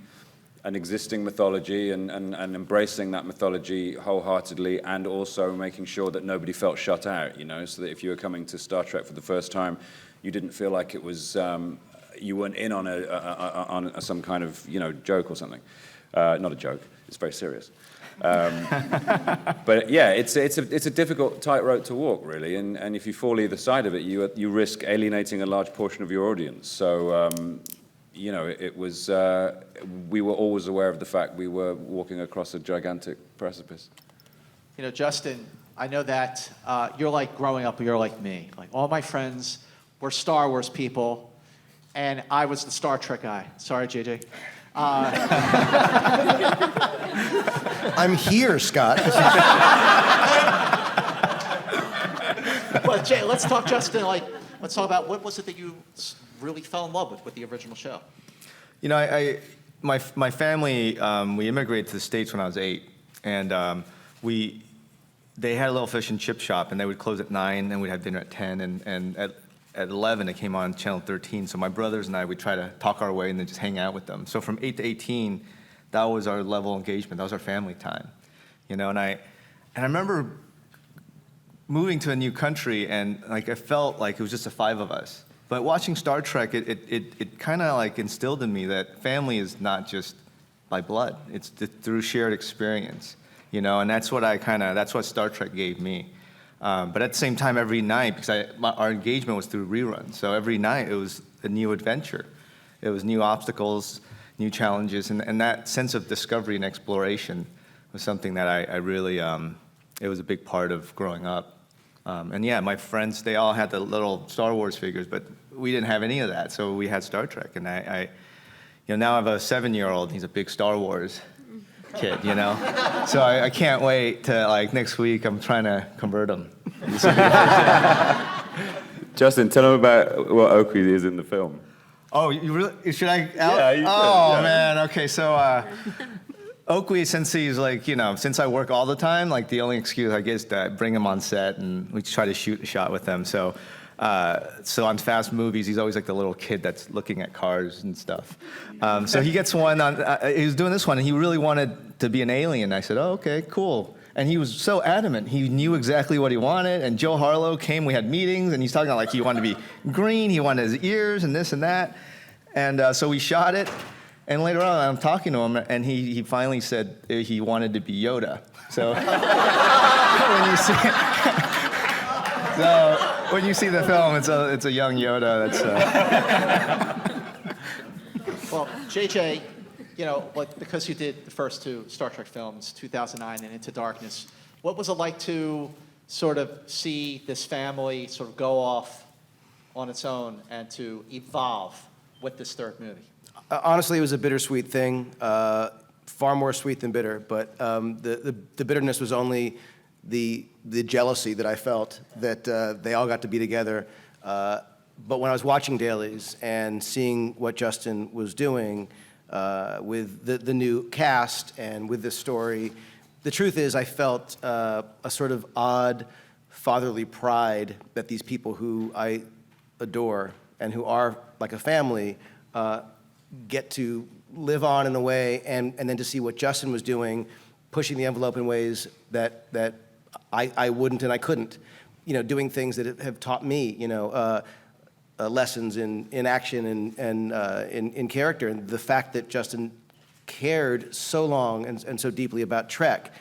an existing mythology and embracing that mythology wholeheartedly, and also making sure that nobody felt shut out, you know, so that if you were coming to Star Trek for the first time, you didn't feel like it was, you weren't in on some kind of, you know, joke or something. Not a joke, it's very serious. But yeah, it's a difficult tightrope to walk, really, and if you fall either side of it, you risk alienating a large portion of your audience. So, you know, it was, we were always aware of the fact we were walking across a gigantic precipice. You know, Justin, I know that you're like growing up, you're like me. Like all my friends were Star Wars people, and I was the Star Trek guy. Sorry, JJ. I'm here, Scott. But Jay, let's talk, Justin, let's talk about what was it that you really fell in love with the original show? You know, my family, we immigrated to the States when I was 8, and they had a little fish and chip shop, and they would close at 9, and we'd have dinner at 10, and at 11 it came on Channel 13, so my brothers and I would try to talk our way and then just hang out with them. So from 8 to 18, that was our level of engagement, that was our family time, you know, and I remember moving to a new country, and like I felt like it was just the 5 of us. But watching Star Trek, it kind of like instilled in me that family is not just by blood. It's through shared experience, you know, and that's what that's what Star Trek gave me. But at the same time, every night, because our engagement was through reruns, so every night it was a new adventure. It was new obstacles, new challenges, and that sense of discovery and exploration was something that I really, it was a big part of growing up. And yeah, my friends, they all had the little Star Wars figures, but we didn't have any of that, so we had Star Trek. And you know, now I have a 7-year-old, he's a big Star Wars kid, you know? So I can't wait to, like, next week, I'm trying to convert him. Justin, tell him about what Oakley is in the film. Oh, you really, should I? Yeah, you oh, can, yeah. Man, okay, so Oakley, since he's like, you know, since I work all the time, like the only excuse I get is to bring him on set and we try to shoot a shot with him. So on fast movies, he's always like the little kid that's looking at cars and stuff. So he gets one on, he was doing this one and he really wanted to be an alien. I said, oh, okay, cool. And he was so adamant. He knew exactly what he wanted. And Joe Harlow came, we had meetings, and he's talking about like he wanted to be green, he wanted his ears and this and that. And so we shot it. And later on, I'm talking to him, and he finally said he wanted to be Yoda. So when you see the film, it's a young Yoda. Well, JJ, you know, because you did the first two Star Trek films, 2009 and Into Darkness, what was it like to sort of see this family sort of go off on its own and to evolve with this third movie? Honestly, it was a bittersweet thing, far more sweet than bitter. But the bitterness was only the jealousy that I felt that they all got to be together. But when I was watching dailies and seeing what Justin was doing with the new cast and with this story, the truth is I felt a sort of odd fatherly pride that these people who I adore and who are like a family get to live on in a way, and then to see what Justin was doing, pushing the envelope in ways that I wouldn't and I couldn't, you know, doing things that have taught me, you know, lessons in action and in character. And the fact that Justin cared so long and so deeply about Trek,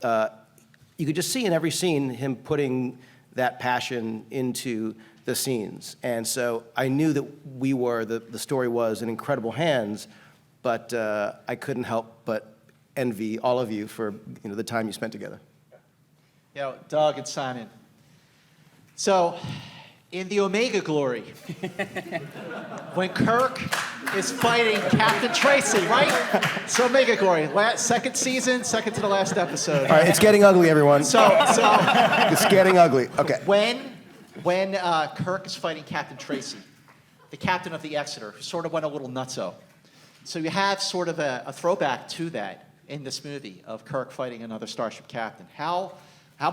you could just see in every scene him putting that passion into the scenes. And so I knew that the story was in incredible hands, but I couldn't help but envy all of you for the time you spent together. Doug and Simon. So, in the Omega Glory, when Kirk is fighting Captain Tracy, right? So Omega Glory, second season, second to the last episode. All right, it's getting ugly, everyone. So It's getting ugly. Okay. When Kirk is fighting Captain Tracy, the captain of the Exeter, who sort of went a little nutso. So you have sort of a throwback to that in this movie of Kirk fighting another Starship captain. How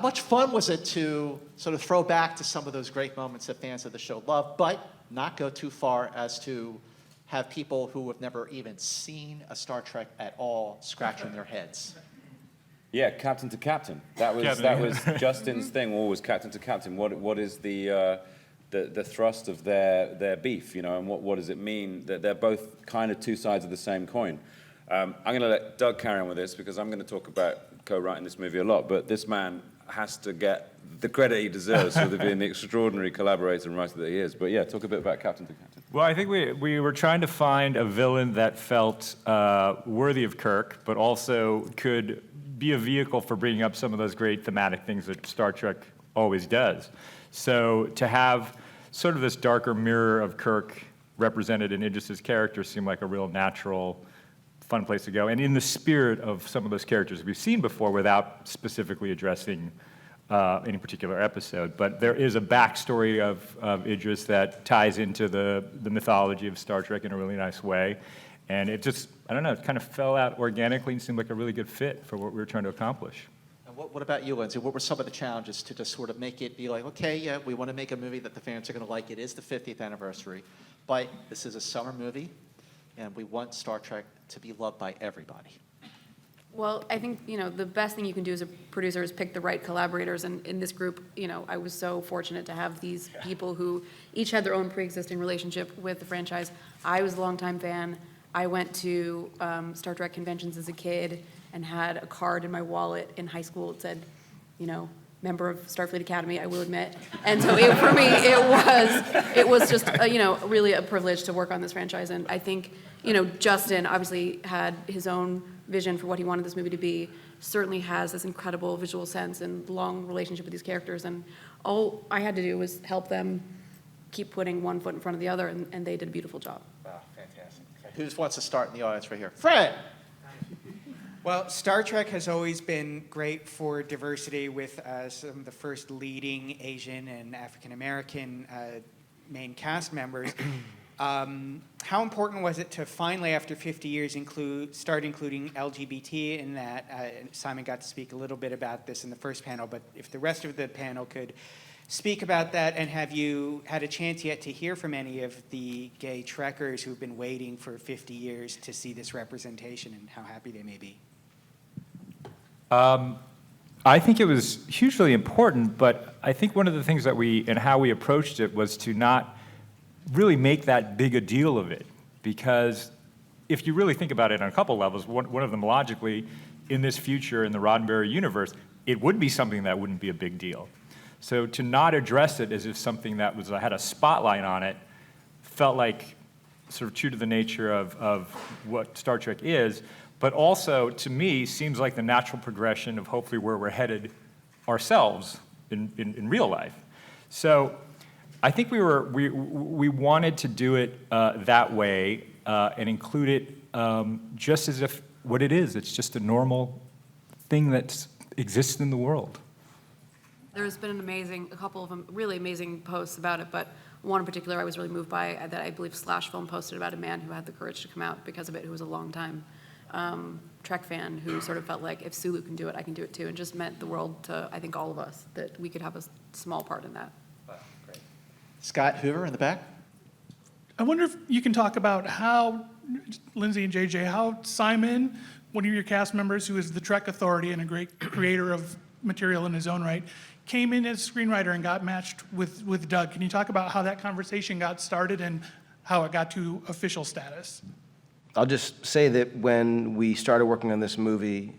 much fun was it to sort of throw back to some of those great moments that fans of the show love, but not go too far as to have people who have never even seen a Star Trek at all scratching their heads? Yeah, captain to captain. That was Justin's thing. Always captain to captain. What is the thrust of their beef? And what does it mean that they're both kind of two sides of the same coin? I'm going to let Doug carry on with this because I'm going to talk about co-writing this movie a lot. But this man has to get the credit he deserves for being the extraordinary collaborator and writer that he is. But yeah, talk a bit about Captain to Captain. Well, I think we were trying to find a villain that felt worthy of Kirk, but also could be a vehicle for bringing up some of those great thematic things that Star Trek always does. So to have sort of this darker mirror of Kirk represented in Idris's character seemed like a real natural, fun place to go, and in the spirit of some of those characters we've seen before without specifically addressing any particular episode. But there is a backstory of Idris that ties into the mythology of Star Trek in a really nice way. And it just, I don't know, it kind of fell out organically and seemed like a really good fit for what we were trying to accomplish. And what about you, Lindsay? What were some of the challenges to just sort of make it be like, okay, yeah, we want to make a movie that the fans are going to like. It is the 50th anniversary, but this is a summer movie, and we want Star Trek to be loved by everybody. Well, I think, the best thing you can do as a producer is pick the right collaborators. And in this group, I was so fortunate to have these people who each had their own pre-existing relationship with the franchise. I was a longtime fan. I went to Star Trek conventions as a kid and had a card in my wallet in high school that said, member of Starfleet Academy, I will admit. And so for me, it was just, really a privilege to work on this franchise. And I think, Justin obviously had his own vision for what he wanted this movie to be, certainly has this incredible visual sense and long relationship with these characters. And all I had to do was help them keep putting one foot in front of the other, and they did a beautiful job. Wow, fantastic. Okay. Who wants to start in the audience right here? Fred! Well, Star Trek has always been great for diversity with some of the first leading Asian and African American main cast members. How important was it to finally, after 50 years, start including LGBT in that? Simon got to speak a little bit about this in the first panel, but if the rest of the panel could speak about that, and have you had a chance yet to hear from any of the gay Trekkers who've been waiting for 50 years to see this representation and how happy they may be? I think it was hugely important, but I think one of the things that and how we approached it was to not really make that big a deal of it. Because if you really think about it on a couple levels, one of them logically, in this future, in the Roddenberry universe, it would be something that wouldn't be a big deal. So to not address it as if something that had a spotlight on it felt like sort of true to the nature of what Star Trek is, but also, to me, seems like the natural progression of hopefully where we're headed ourselves in real life. So I think we wanted to do it that way and include it just as if what it is. It's just a normal thing that exists in the world. There's been a couple of really amazing posts about it, but one in particular I was really moved by that I believe Slash Film posted about a man who had the courage to come out because of it, who was a long-time Trek fan who sort of felt like if Sulu can do it, I can do it too, and just meant the world to, I think, all of us, that we could have a small part in that. Great. Scott Hoover in the back. I wonder if you can talk about how, Lindsay and JJ, how Simon one of your cast members, who is the Trek authority and a great creator of material in his own right, came in as screenwriter and got matched with Doug. Can you talk about how that conversation got started and how it got to official status? I'll just say that when we started working on this movie,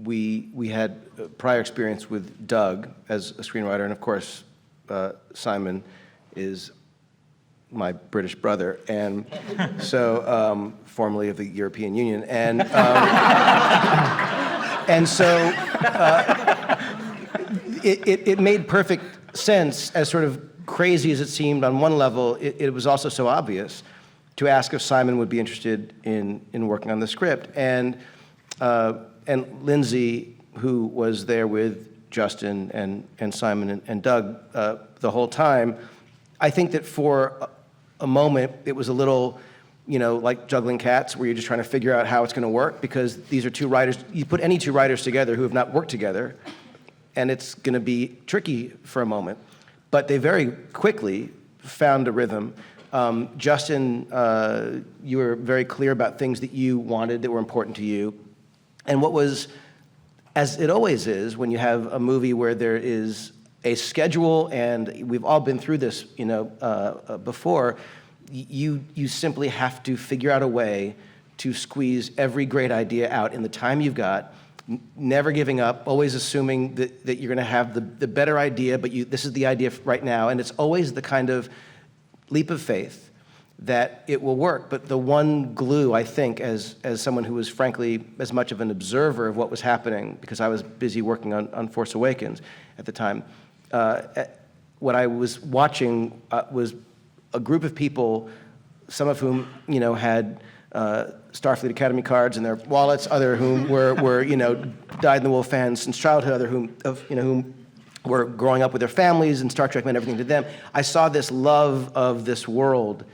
we had prior experience with Doug as a screenwriter, and of course, Simon is my British brother, and so formerly of the European Union, and so it made perfect sense. As sort of crazy as it seemed on one level, it was also so obvious to ask if Simon would be interested in working on the script, and Lindsay, who was there with Justin and Simon and Doug the whole time. I think that for a moment, it was a little, like juggling cats, where you're just trying to figure out how it's going to work, because these are two writers. You put any two writers together who have not worked together, and it's going to be tricky for a moment. But they very quickly found a rhythm. Justin, you were very clear about things that you wanted that were important to you. And what was, as it always is, when you have a movie where there is a schedule, and we've all been through this, before, you simply have to figure out a way to squeeze every great idea out in the time you've got, never giving up, always assuming that you're going to have the better idea, but this is the idea right now, and it's always the kind of leap of faith that it will work. But the one glue, I think, as someone who was frankly as much of an observer of what was happening, because I was busy working on Force Awakens at the time, what I was watching was a group of people, some of whom, had Starfleet Academy cards in their wallets, other whom were dyed-in-the-wool fans since childhood, other whom were growing up with their families, and Star Trek meant everything to them. I saw this love of this world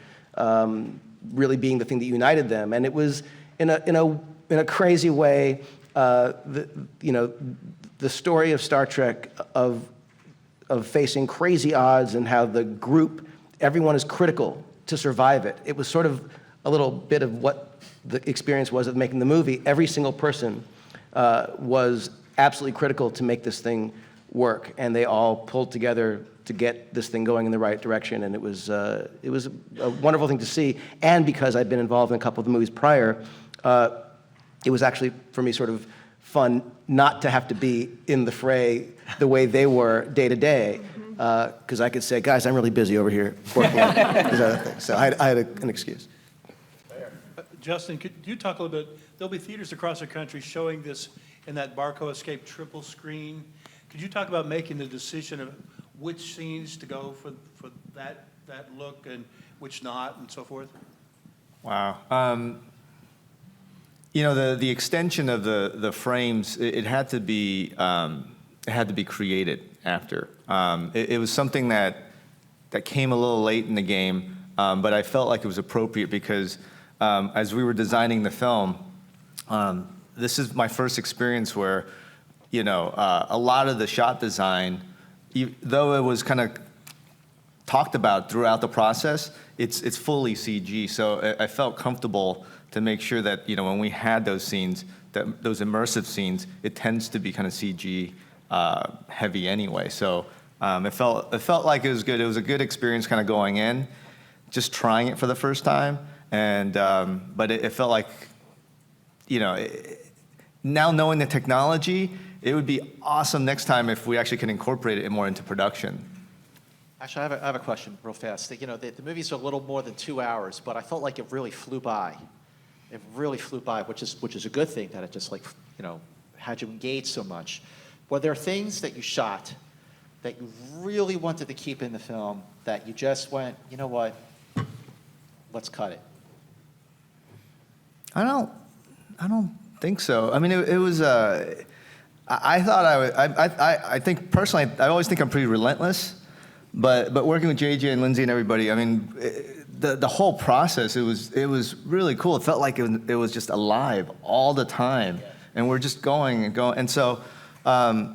really being the thing that united them, and it was in a crazy way, the story of Star Trek of facing crazy odds, and how the group, everyone is critical to survive it. It was sort of a little bit of what the experience was of making the movie. Every single person was absolutely critical to make this thing work, and they all pulled together to get this thing going in the right direction, and it was a wonderful thing to see. And because I'd been involved in a couple of the movies prior, it was actually, for me, sort of fun not to have to be in the fray the way they were day to day, because I could say, guys, I'm really busy over here working on these other things. So I had an excuse. Justin, could you talk a little bit? There'll be theaters across the country showing this in that Barco Escape triple screen. Could you talk about making the decision of which scenes to go for that look and which not, and so forth? Wow. The extension of the frames, it had to be created after. It was something that came a little late in the game, but I felt like it was appropriate because as we were designing the film, this is my first experience where, a lot of the shot design, though it was kind of talked about throughout the process, it's fully CG. So I felt comfortable to make sure that, when we had those scenes, those immersive scenes, it tends to be kind of CG heavy anyway. So it felt like it was good. It was a good experience kind of going in, just trying it for the first time. And but it felt like, now knowing the technology, it would be awesome next time if we actually can incorporate it more into production. Actually, I have a question real fast. The movies are a little more than 2 hours, but I felt like it really flew by. It really flew by, which is a good thing, that it just had you engaged so much. Were there things that you shot that you really wanted to keep in the film that you just went, you know what, let's cut it? I don't think so. I mean, it was. I thought I would. I think personally, I always think I'm pretty relentless, but working with JJ and Lindsay and everybody, I mean, the whole process, it was really cool. It felt like it was just alive all the time, and we're just going and going. And so, I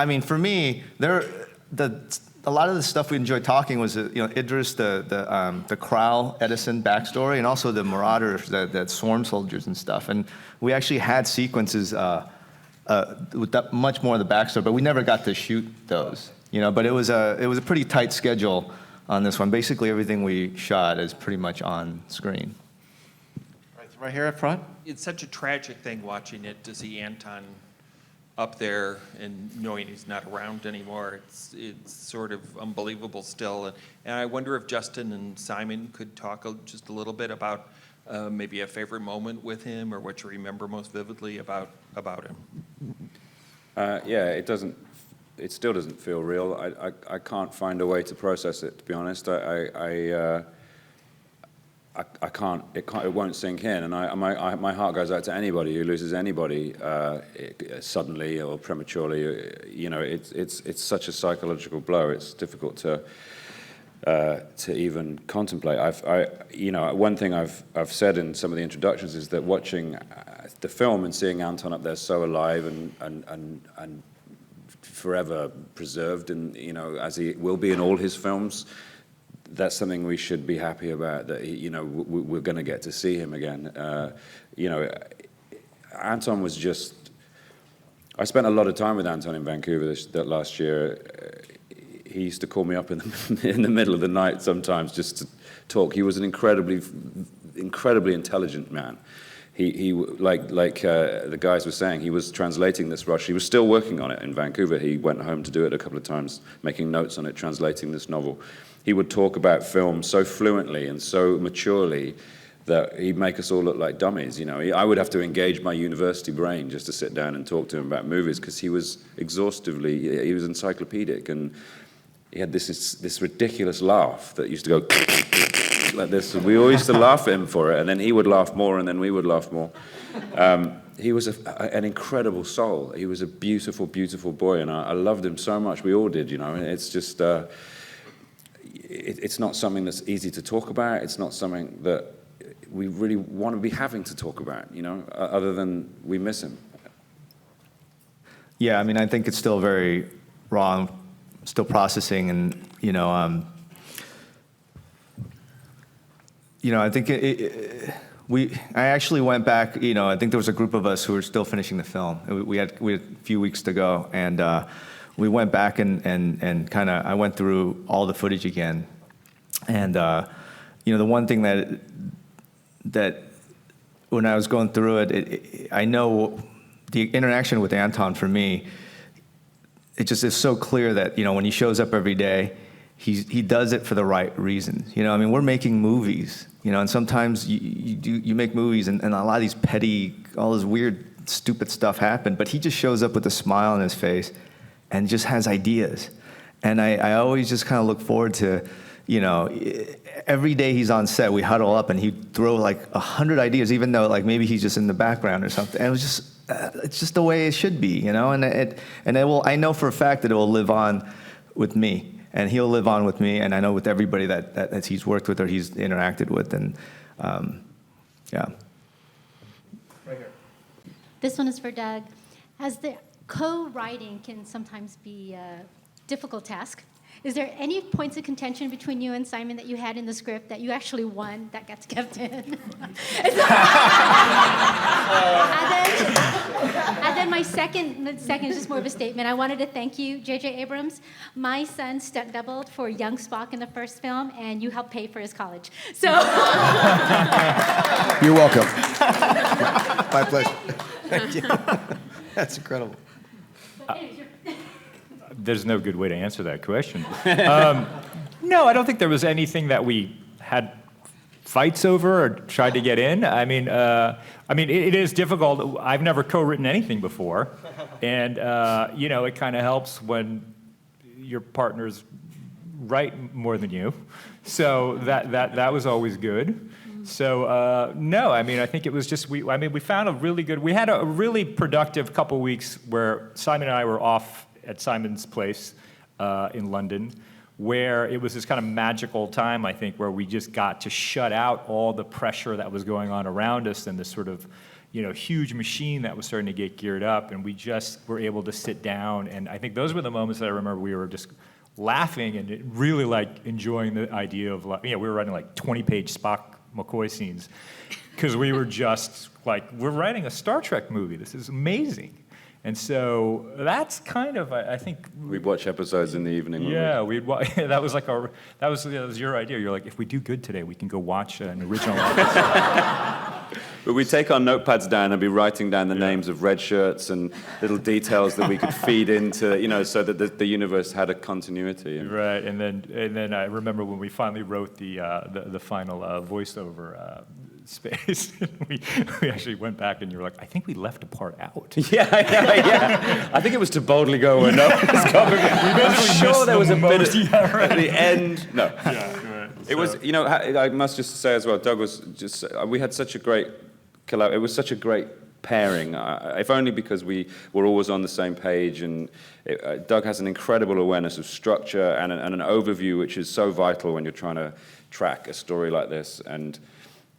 mean, for me, the a lot of the stuff we enjoyed talking was, Idris, the Krall Edison backstory, and also the Marauders, that swarm soldiers and stuff. And we actually had sequences with much more of the backstory, but we never got to shoot those. But it was a pretty tight schedule on this one. Basically, everything we shot is pretty much on screen. Right here up front. It's such a tragic thing watching it to see Anton up there and knowing he's not around anymore. It's sort of unbelievable still. And I wonder if Justin and Simon could talk just a little bit about maybe a favorite moment with him, or what you remember most vividly about him. Yeah, it still doesn't feel real. I can't find a way to process it, to be honest. I can't. It won't sink in, and my heart goes out to anybody who loses anybody suddenly or prematurely. It's such a psychological blow. It's difficult to even contemplate. One thing I've said in some of the introductions is that watching the film and seeing Anton up there so alive and forever preserved, and as he will be in all his films. That's something we should be happy about, that we're going to get to see him again. Anton was just... I spent a lot of time with Anton in Vancouver that last year. He used to call me up in the middle of the night sometimes just to talk. He was an incredibly intelligent man. He like the guys were saying, he was translating this Russian. He was still working on it in Vancouver. He went home to do it a couple of times, making notes on it, translating this novel. He would talk about film so fluently and so maturely that he'd make us all look like dummies. I would have to engage my university brain just to sit down and talk to him about movies, because he was he was encyclopedic, and he had this ridiculous laugh that used to go like this. We all used to laugh at him for it, and then he would laugh more, and then we would laugh more. He was an incredible soul. He was a beautiful, beautiful boy, and I loved him so much. We all did, It's just... It's not something that's easy to talk about. It's not something that we really want to be having to talk about, other than we miss him. Yeah, I think it's still very raw, still processing, and I think I actually went back. I think there was a group of us who were still finishing the film. We had a few weeks to go, and we went back and kind of, I went through all the footage again. And, the one thing that when I was going through it, I know the interaction with Anton, for me, it just is so clear that, when he shows up every day, he does it for the right reasons. We're making movies, and sometimes you make movies and a lot of these petty, all this weird, stupid stuff happen, but he just shows up with a smile on his face and just has ideas. And I always just kind of look forward to, every day he's on set, we huddle up and he'd throw like 100 ideas, even though like maybe he's just in the background or something. And it was just, it's just the way it should be, and it will, I know for a fact that it will live on with me, and he'll live on with me, and I know with everybody that he's worked with or he's interacted with, and yeah. Right here. This one is for Doug. As the co-writing can sometimes be a difficult task, is there any points of contention between you and Simon that you had in the script that you actually won that gets kept in? And then my second is just more of a statement. I wanted to thank you, J.J. Abrams. My son stunt doubled for young Spock in the first film, and you helped pay for his college. So You're welcome. My pleasure. Thank you. That's incredible. There's no good way to answer that question. No, I don't think there was anything that we had fights over or tried to get in. It is difficult. I've never co-written anything before, and it kind of helps when your partners write more than you. So that was always good. So no, I think it was just we found we had a really productive couple weeks where Simon and I were off at Simon's place in London, where it was this kind of magical time, I think, where we just got to shut out all the pressure that was going on around us and this sort of, huge machine that was starting to get geared up, and we just were able to sit down. And I think those were the moments that I remember we were just laughing and really like enjoying the idea of like, we were writing like 20-page Spock McCoy scenes because we were just like, we're writing a Star Trek movie. This is amazing. And so that's kind of, I think. We'd watch episodes in the evening. Yeah, that was like that was your idea. You're like, if we do good today, we can go watch an original episode. But we'd take our notepads down and be writing down the names of red shirts and little details that we could feed into, so that the universe had a continuity. Right, and then I remember when we finally wrote the final voiceover space, we actually went back and you were like, I think we left a part out. Yeah. I think it was to boldly go where no one was coming. I'm sure there was a bit at the end. No. Yeah, right. It was, I must just say as well, Doug was just, we had such a great collab. It was such a great pairing, if only because we were always on the same page. And Doug has an incredible awareness of structure and an overview, which is so vital when you're trying to track a story like this. And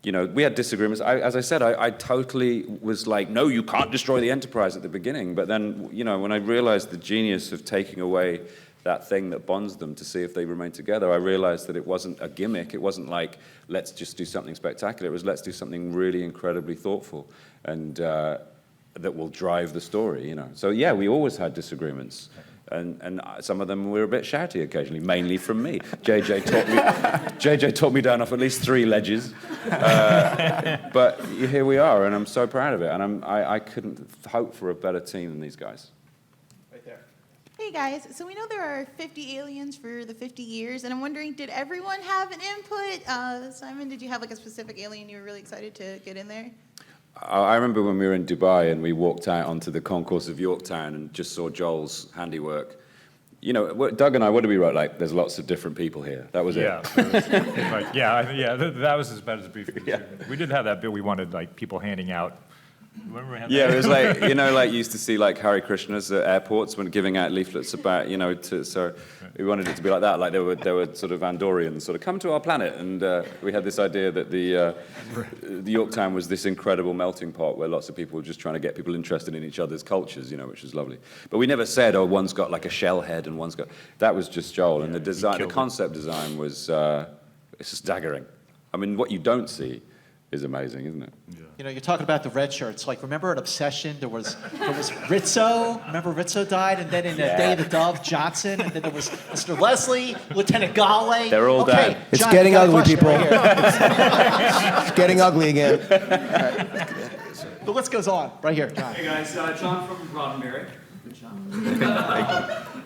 we had disagreements. As I said, I totally was like, no, you can't destroy the Enterprise at the beginning. But then, when I realized the genius of taking away that thing that bonds them to see if they remain together, I realized that it wasn't a gimmick. It wasn't like, let's just do something spectacular. It was, let's do something really incredibly thoughtful and that will drive the story, So, yeah, we always had disagreements. And some of them were a bit shouty occasionally, mainly from me. JJ taught me down off at least 3 ledges. But here we are, and I'm so proud of it. And I couldn't hope for a better team than these guys. Right there. Hey guys, so we know there are 50 aliens for the 50 years, and I'm wondering, did everyone have an input? Simon, did you have like a specific alien you were really excited to get in there? I remember when we were in Dubai and we walked out onto the concourse of Yorktown and just saw Joel's handiwork. Doug and I, what did we write? Like, there's lots of different people here. That was it. That was as bad as brief. Yeah. We did have that bit. We wanted like people handing out. Remember we had that? It was like, like you used to see like Hare Krishnas at airports when giving out leaflets about, so we wanted it to be like that. Like there were sort of Andorians sort of come to our planet, and we had this idea that the Yorktown was this incredible melting pot where lots of people were just trying to get people interested in each other's cultures, which was lovely. But we never said, oh, one's got like a shell head and one's got, that was just Joel. And the design, the concept design was, it's staggering. I mean, what you don't see is amazing, isn't it? Yeah. You're talking about the red shirts. Like, remember at Obsession, there was Rizzo. Remember Rizzo died? And then in A Day of the Dove, Johnson. And then there was Mr. Leslie, Lieutenant Galway. They're all dead. It's John, getting ugly, question people. Right It's getting ugly again. The list goes on. Right here, John. Hey, guys. John from Roddenberry. Good job.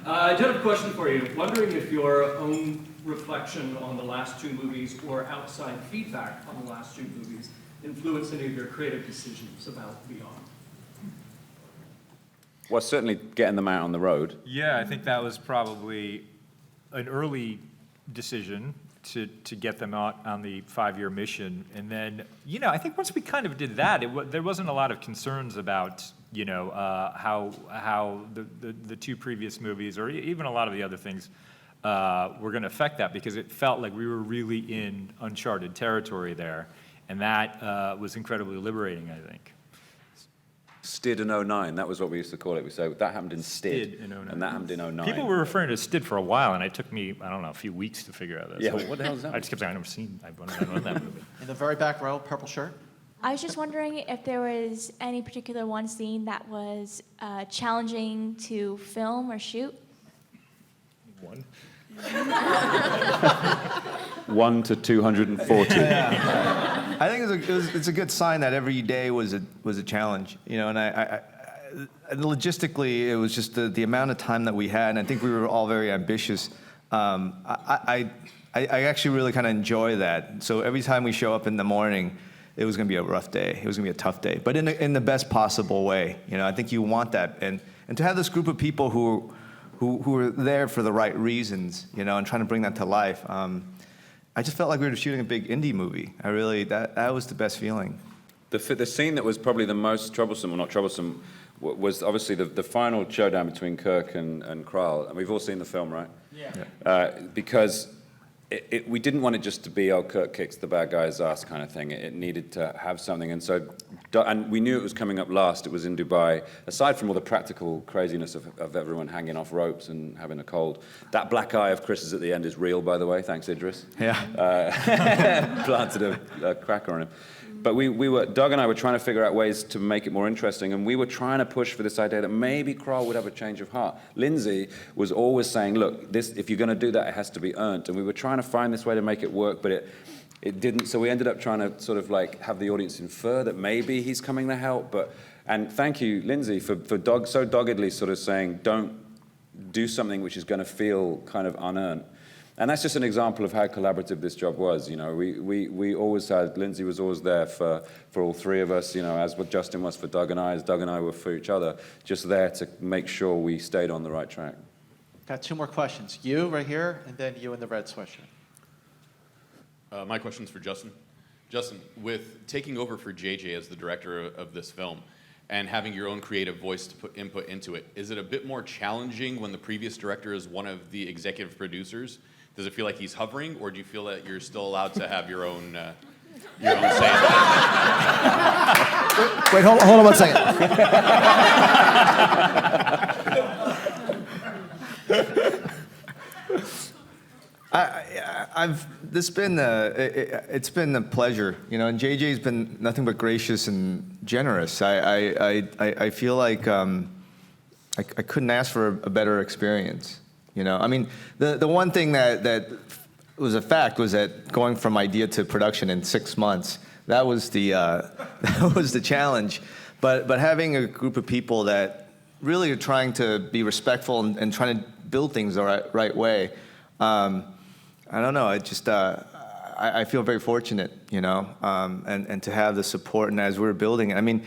I did have a question for you. Wondering if your own reflection on the last 2 movies or outside feedback on the last 2 movies influence any of your creative decisions about Beyond? Well, certainly getting them out on the road. Yeah, I think that was probably an early decision to get them out on the 5-year mission. And then, I think once we kind of did that, there wasn't a lot of concerns about, how the 2 previous movies or even a lot of the other things were going to affect that, because it felt like we were really in uncharted territory there. And that was incredibly liberating, I think. STID in 09, that was what we used to call it. We say that happened in STID in 09. And that happened in 09. People were referring to STID for a while, and it took me, I don't know, a few weeks to figure out that. Yeah, So what the hell is that? I just kept saying, I've never seen that movie. In the very back row, purple shirt. I was just wondering if there was any particular one scene that was challenging to film or shoot. One. 1 to 240. I think it's a good sign that every day was a challenge, and I logistically it was just the amount of time that we had, and I think we were all very ambitious. I actually really kind of enjoy that. So every time we show up in the morning, it was going to be a rough day. It was going to be a tough day, but in the best possible way. I think you want that, and to have this group of people who were there for the right reasons, and trying to bring that to life. I just felt like we were shooting a big indie movie. That was the best feeling. The scene that was probably the most troublesome, or not troublesome, was obviously the final showdown between Kirk and Krall. And we've all seen the film, right? Yeah. Because we didn't want it just to be, oh, Kirk kicks the bad guy's ass kind of thing. It needed to have something. And so, and we knew it was coming up last. It was in Dubai. Aside from all the practical craziness of everyone hanging off ropes and having a cold, that black eye of Chris's at the end is real, by the way. Thanks, Idris. Yeah. Planted a cracker on him. But Doug and I were trying to figure out ways to make it more interesting, and we were trying to push for this idea that maybe Carl would have a change of heart. Lindsay was always saying, look, if you're going to do that, it has to be earned. And we were trying to find this way to make it work, but it didn't. So we ended up trying to sort of like have the audience infer that maybe he's coming to help. And thank you, Lindsay, for so doggedly sort of saying, don't do something which is going to feel kind of unearned. And that's just an example of how collaborative this job was. You know, we always had, Lindsay was always there for all three of us, you know, as what Justin was for Doug and I, as Doug and I were for each other, just there to make sure we stayed on the right track. Got two more questions. You right here, and then you in the red sweatshirt. My question's for Justin. Justin, with taking over for JJ as the director of this film and having your own creative voice to put input into it, is it a bit more challenging when the previous director is one of the executive producers? Does it feel like he's hovering, or do you feel that you're still allowed to have your own say? Wait, hold on 1 second. It's been a pleasure, you know, and JJ's been nothing but gracious and generous. I feel like I couldn't ask for a better experience. You know, I mean, the one thing that was a fact was that going from idea to production in 6 months, that was the challenge. But having a group of people that really are trying to be respectful and trying to build things the right way, I don't know. I feel very fortunate, you know, and to have the support. And as we were building it, I mean,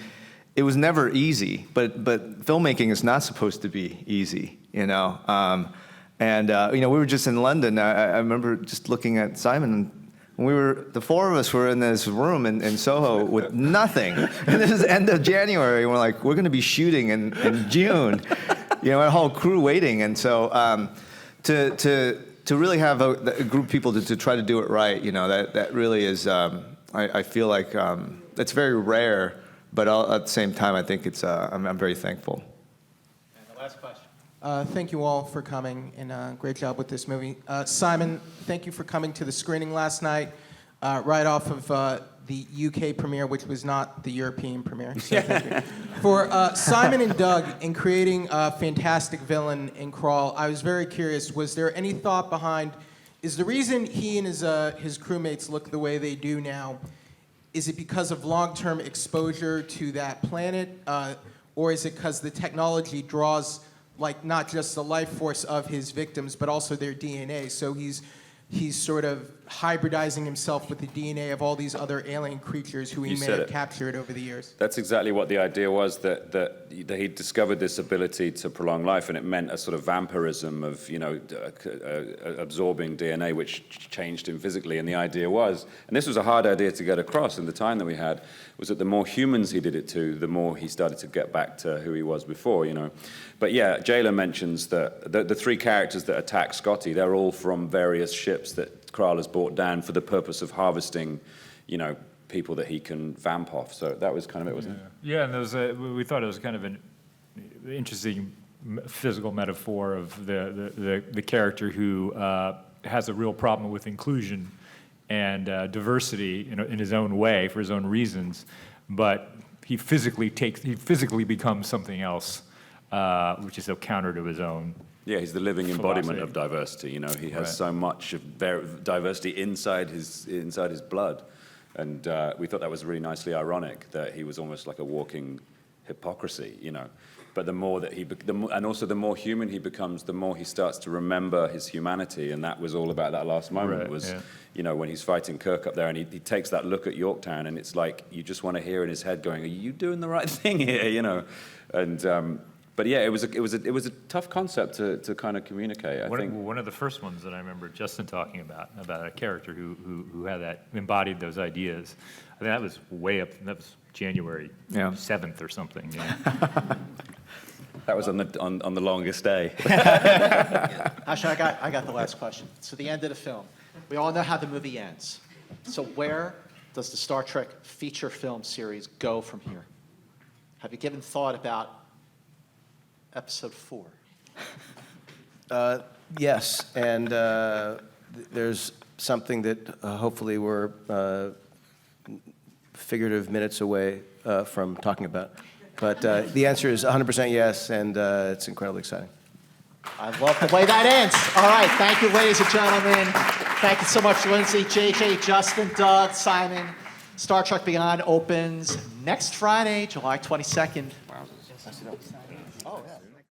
it was never easy. But filmmaking is not supposed to be easy, you know. You know, we were just in London. I remember just looking at Simon. The four of us were in this room in Soho with nothing. And this is the end of January. And we're like, we're going to be shooting in June. You know, our whole crew waiting. And so to really have a group of people to try to do it right, you know, that really is, I feel like it's very rare. But at the same time, I think I'm very thankful. And the last question. Thank you all for coming, and great job with this movie. Simon, thank you for coming to the screening last night, right off of the UK premiere, which was not the European premiere. So thank you. For Simon and Doug, in creating a fantastic villain in Crawl, I was very curious, was there any thought behind, is the reason he and his crewmates look the way they do now, is it because of long-term exposure to that planet, or is it because the technology draws like not just the life force of his victims, but also their DNA? So he's sort of hybridizing himself with the DNA of all these other alien creatures who he may have captured over the years. That's exactly what the idea was, that he discovered this ability to prolong life, and it meant a sort of vampirism of, you know, absorbing DNA, which changed him physically. And the idea was, and this was a hard idea to get across in the time that we had, was that the more humans he did it to, the more he started to get back to who he was before, you know. But yeah, Jayla mentions that the three characters that attack Scotty, they're all from various ships that Kral has brought down for the purpose of harvesting, you know, people that he can vamp off. So that was kind of it, wasn't it? Yeah, and we thought it was kind of an interesting physical metaphor of the character who has a real problem with inclusion and diversity in his own way for his own reasons, but he physically becomes something else, which is so counter to his own. Yeah, he's the living embodiment of diversity. You know, he has so much of diversity inside his blood, and we thought that was really nicely ironic that he was almost like a walking hypocrisy. You know, but the more that and also the more human he becomes, the more he starts to remember his humanity, and that was all about that last moment. You know, when he's fighting Kirk up there, and he takes that look at Yorktown, and it's like you just want to hear in his head going, "Are you doing the right thing here?" You know, and. But yeah, it was a tough concept to kind of communicate. I think one of the first ones that I remember Justin talking about a character who had embodied those ideas. I think that was way up. That was January 7th or something. Yeah. That was on the longest day. Actually, I got the last question. So the end of the film. We all know how the movie ends. So where does the Star Trek feature film series go from here? Have you given thought about episode 4? Yes, and there's something that hopefully we're figurative minutes away from talking about. But the answer is 100% yes, and it's incredibly exciting. I love the way that ends. All right, thank you, ladies and gentlemen. Thank you so much, Lindsay, JJ, Justin, Doug, Simon. Star Trek Beyond opens next Friday, July 22nd.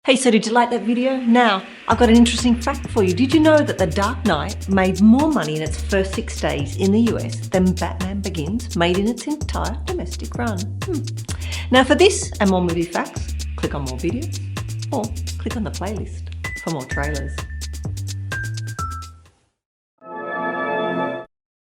Hey, so did you like that video? Now, I've got an interesting fact for you. Did you know that The Dark Knight made more money in its first 6 days in the US than Batman Begins made in its entire domestic run? Now, for this and more movie facts, click on more videos or click on the playlist for more trailers.